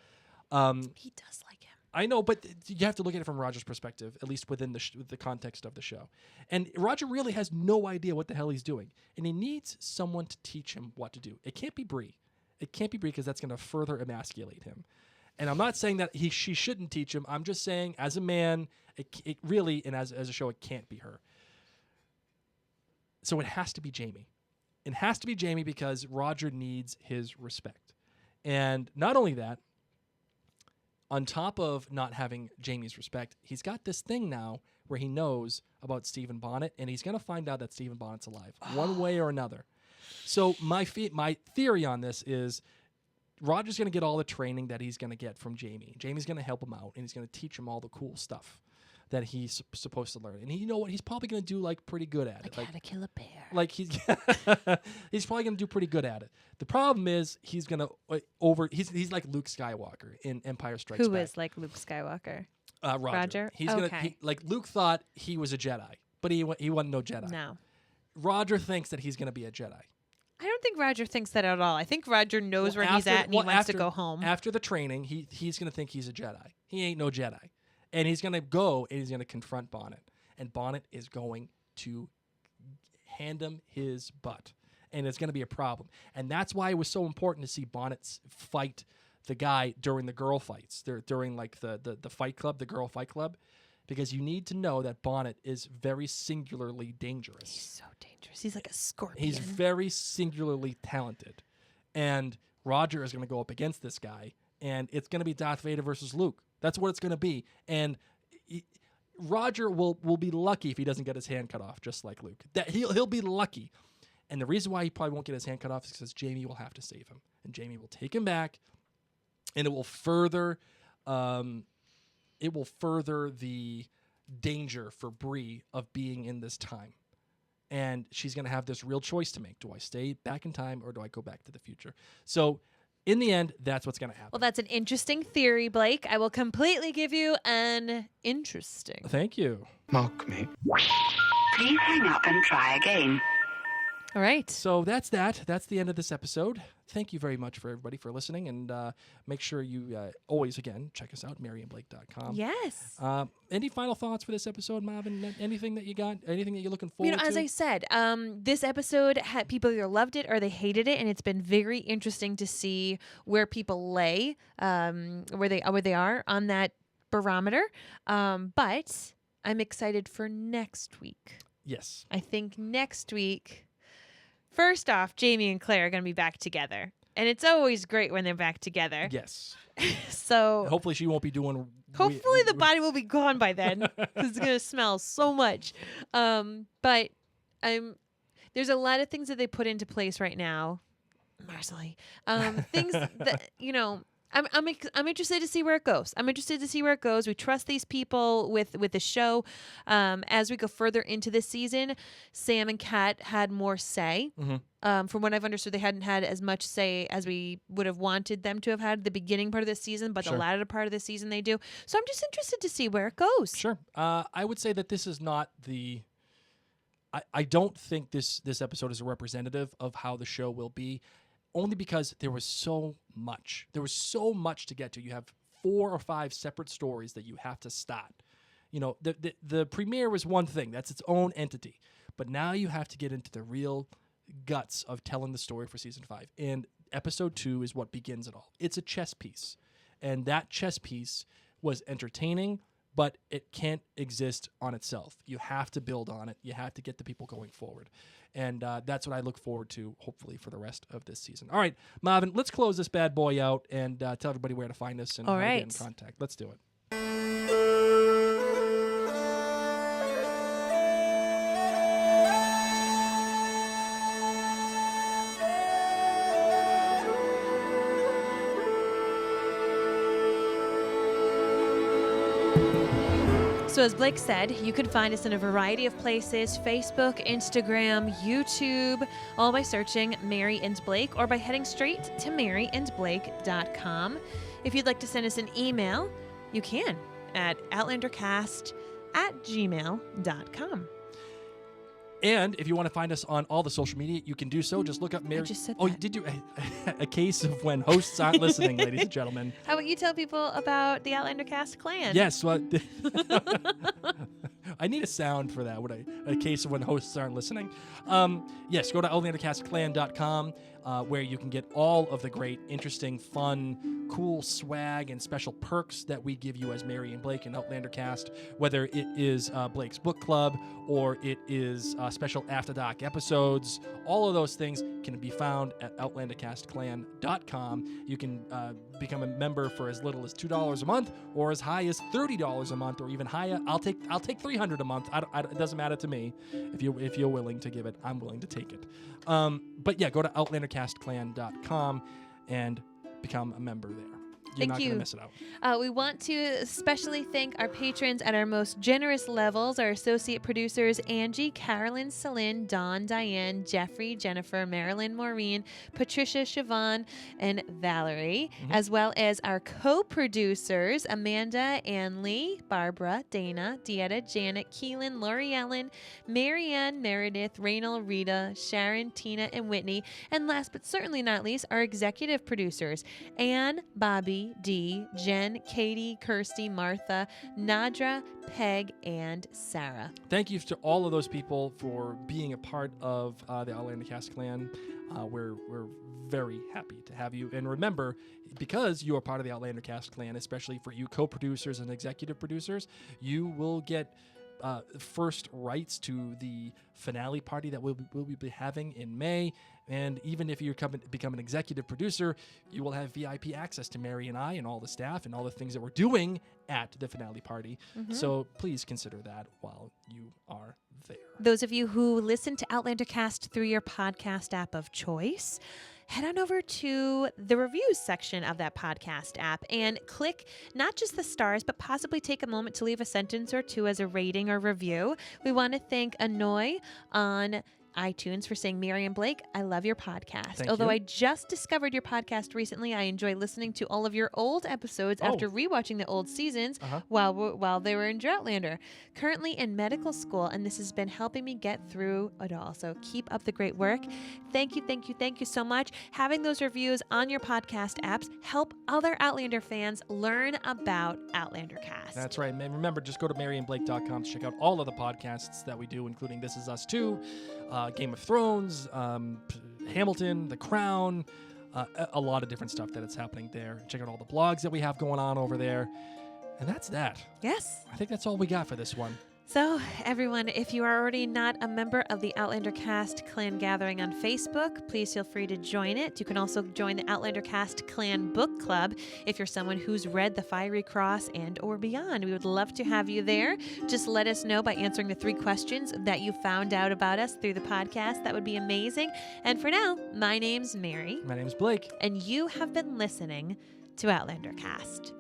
He does like him. I know, but you have to look at it from Roger's perspective, at least within the context of the show. And Roger really has no idea what the hell he's doing, and he needs someone to teach him what to do. It can't be Bree. It can't be Bree because that's going to further emasculate him. And I'm not saying that she shouldn't teach him. I'm just saying, as a man, it really, and as a show, it can't be her. So it has to be Jamie. It has to be Jamie because Roger needs his respect. And not only that, on top of not having Jamie's respect, he's got this thing now where he knows about Stephen Bonnet, and he's going to find out that Stephen Bonnet's alive, one way or another. So my theory on this is Roger's going to get all the training that he's going to get from Jamie. Jamie's going to help him out, and he's going to teach him all the cool stuff that he's supposed to learn. And you know what? He's probably going to do pretty good at it. Like how to kill a bear. Like he's probably going to do pretty good at it. The problem is he's going to he's like Luke Skywalker in Empire Strikes Back. Who is like Luke Skywalker? Roger. He's okay. like Luke thought he was a Jedi, but he wasn't no Jedi. No. Roger thinks that he's going to be a Jedi. I don't think Roger thinks that at all. I think Roger knows where he's at and he wants to go home. After the training, he's going to think he's a Jedi. He ain't no Jedi. And he's going to go and he's going to confront Bonnet. And Bonnet is going to hand him his butt. And it's going to be a problem. And that's why it was so important to see Bonnet fight the guy during the girl fights. During like the fight club, the girl fight club. Because you need to know that Bonnet is very singularly dangerous. He's so dangerous. He's like a scorpion. He's very singularly talented. And Roger is going to go up against this guy. And it's going to be Darth Vader versus Luke. That's what it's going to be. And Roger will be lucky if he doesn't get his hand cut off, just like Luke. That he'll be lucky. And the reason why he probably won't get his hand cut off is because Jamie will have to save him. And Jamie will take him back. And it will further the danger for Bree of being in this time. And she's going to have this real choice to make. Do I stay back in time or do I go back to the future? So in the end, that's what's going to happen. Well, that's an interesting theory, Blake. I will completely give you an interesting. Thank you. Mock me. Please hang up and try again. All right. So that's that. That's the end of this episode. Thank you very much for everybody for listening. And make sure you always, again, check us out, maryandblake.com. Yes. Any final thoughts for this episode, Marvin? Anything that you got? Anything that you're looking forward to? As I said, this episode had people either loved it or they hated it. And it's been very interesting to see where people lay, where they are on that barometer. But I'm excited for next week. Yes. I think next week... First off, Jamie and Claire are going to be back together. And it's always great when they're back together. Yes. So hopefully she won't be doing... Hopefully the body will be gone by then. Because it's going to smell so much. But there's a lot of things that they put into place right now Marcelly. Things that, I'm interested to see where it goes. We trust these people with the show. As we go further into this season, Sam and Kat had more say. From what I've understood, they hadn't had as much say as we would have wanted them to have had at the beginning part of this season, but the latter part of the season they do. So I'm just interested to see where it goes. Sure. I would say that this is not the... I don't think this episode is a representative of how the show will be, only because there was so much. There was so much to get to. You have 4 or 5 separate stories that you have to start. The premiere was one thing. That's its own entity. But now you have to get into the real guts of telling the story for season 5. And episode 2 is what begins it all. It's a chess piece. And that chess piece was entertaining, but it can't exist on itself. You have to build on it. You have to get the people going forward. And that's what I look forward to, hopefully, for the rest of this season. All right, Marvin, let's close this bad boy out and tell everybody where to find us and how to get in contact. Let's do it. So as Blake said, you can find us in a variety of places: Facebook, Instagram, YouTube, all by searching Mary and Blake or by heading straight to maryandblake.com. If you'd like to send us an email, you can at outlandercast@gmail.com. And if you want to find us on all the social media, you can do so. Just look up Mary. I just said that. Did you? A case of when hosts aren't listening, ladies and gentlemen. How about you tell people about the Outlander Cast clan? Yes. Well, I need a sound for that. A case of when hosts aren't listening. Yes, go to outlandercastclan.com where you can get all of the great, interesting, fun, cool swag and special perks that we give you as Mary and Blake and Outlander Cast, whether it is Blake's Book Club or it is special After Dark episodes. All of those things can be found at outlandercastclan.com. You can become a member for as little as $2 a month or as high as $30 a month or even higher. I'll take $300 a month. It doesn't matter to me. If you're willing to give it, I'm willing to take it. But yeah, go to outlandercastclan.com and become a member there. You're not going to miss it out. We want to especially thank our patrons at our most generous levels, our associate producers, Angie, Carolyn, Celine, Dawn, Diane, Jeffrey, Jennifer, Marilyn, Maureen, Patricia, Siobhan, and Valerie, as well as our co-producers, Amanda, Ann Lee, Barbara, Dana, Dieta, Janet, Keelan, Lori Ellen, Marianne, Meredith, Raynal, Rita, Sharon, Tina, and Whitney. And last but certainly not least, our executive producers, Anne, Bobby, Dee, Jen, Katie, Kirsty, Martha, Nadra, Peg, and Sarah. Thank you to all of those people for being a part of the Outlander Cast clan. We're very happy to have you. And remember, because you are part of the Outlander Cast clan, especially for you co-producers and executive producers, you will get first rights to the finale party that we'll be having in May. And even if you become an executive producer, you will have VIP access to Mary and I and all the staff and all the things that we're doing at the finale party. So please consider that while you are there. Those of you who listen to Outlander Cast through your podcast app of choice, head on over to the reviews section of that podcast app and click not just the stars, but possibly take a moment to leave a sentence or two as a rating or review. We want to thank Anoy on iTunes for saying, Mary and Blake, I love your podcast. Although I just discovered your podcast recently, I enjoy listening to all of your old episodes after rewatching the old seasons while they were in Droughtlander. Currently in medical school, and this has been helping me get through it all. So keep up the great work. Thank you so much. Having those reviews on your podcast apps help other Outlander fans learn about Outlander Cast. That's right. And remember, just go to maryandblake.com to check out all of the podcasts that we do, including This Is Us Too, Game of Thrones, Hamilton, The Crown, a lot of different stuff that is happening there. Check out all the blogs that we have going on over there. And that's that. Yes. I think that's all we got for this one. So, everyone, if you are already not a member of the Outlander Cast Clan Gathering on Facebook, please feel free to join it. You can also join the Outlander Cast Clan Book Club if you're someone who's read The Fiery Cross and or beyond. We would love to have you there. Just let us know by answering the 3 questions that you found out about us through the podcast. That would be amazing. And for now, my name's Mary. My name's Blake. And you have been listening to Outlander Cast.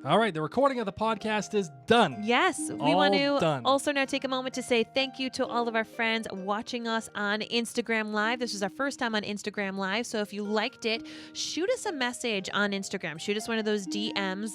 All right, the recording of the podcast is done. Yes, we All want to done. also now take a moment to say thank you to all of our friends watching us on Instagram Live. This is our first time on Instagram Live, so if you liked it, shoot us a message on Instagram. Shoot us one of those DMs.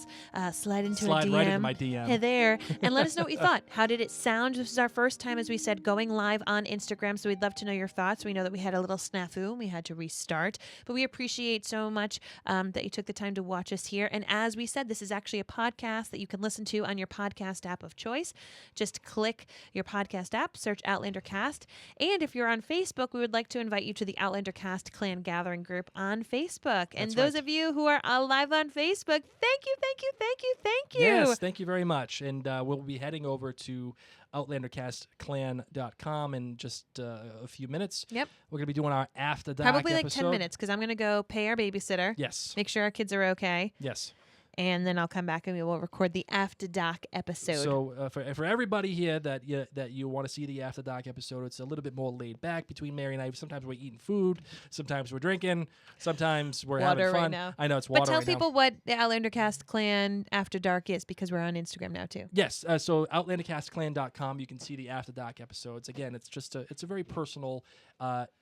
Slide a DM. Right into my DM. Hey there, and let us know what you thought. How did it sound? This is our first time, as we said, going live on Instagram, so we'd love to know your thoughts. We know that we had a little snafu and we had to restart, but we appreciate so much that you took the time to watch us here. And as we said, this is actually a podcast that you can listen to on your podcast app of choice. Just click your podcast app, search Outlander Cast. And if you're on Facebook, we would like to invite you to the Outlander Cast Clan Gathering group on Facebook. And those of you who are live on Facebook, thank you, thank you, thank you, thank you. Yes, thank you very much. And we'll be heading over to OutlanderCastClan.com in just a few minutes. Yep. We're going to be doing our After Dark Probably like episode. 10 minutes because I'm going to go pay our babysitter. Yes. Make sure our kids are okay. Yes. And then I'll come back and we will record the After Dark episode. So for everybody here that you want to see the After Dark episode, it's a little bit more laid back between Mary and I. Sometimes we're eating food, sometimes we're drinking, sometimes we're having water fun. right now. I know it's water. But tell right now. people what the Outlander Cast Clan After Dark is because we're on Instagram now too. Yes, so OutlanderCastClan.com, you can see the After Dark episodes. Again, it's just it's a very personal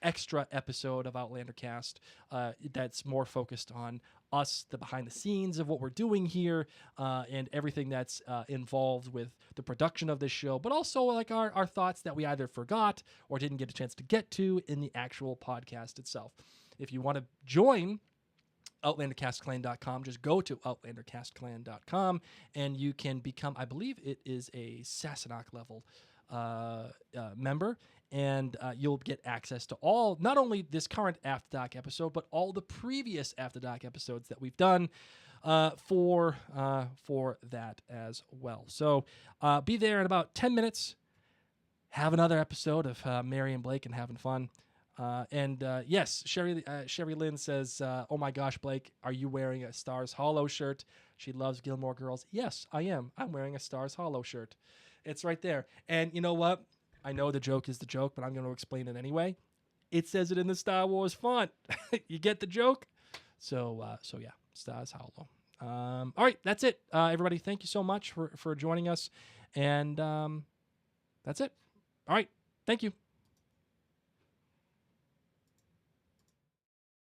extra episode of Outlander Cast that's more focused on us, the behind the scenes of what we're doing here, and everything that's involved with the production of this show, but also like our thoughts that we either forgot or didn't get a chance to get to in the actual podcast itself. If you want to join OutlanderCastClan.com, just go to OutlanderCastClan.com and you can become, I believe it is a Sassenach level member, and you'll get access to all, not only this current After Dark episode, but all the previous After Dark episodes that we've done for that as well. So be there in about 10 minutes. Have another episode of Mary and Blake and having fun. And yes, Sherry Lynn says, oh my gosh, Blake, are you wearing a Stars Hollow shirt? She loves Gilmore Girls. Yes, I am. I'm wearing a Stars Hollow shirt. It's right there. And you know what? I know the joke is the joke, but I'm going to explain it anyway. It says it in the Star Wars font. You get the joke? So yeah, Stars Hollow. All right, that's it. Everybody, thank you so much for joining us. And that's it. All right, thank you.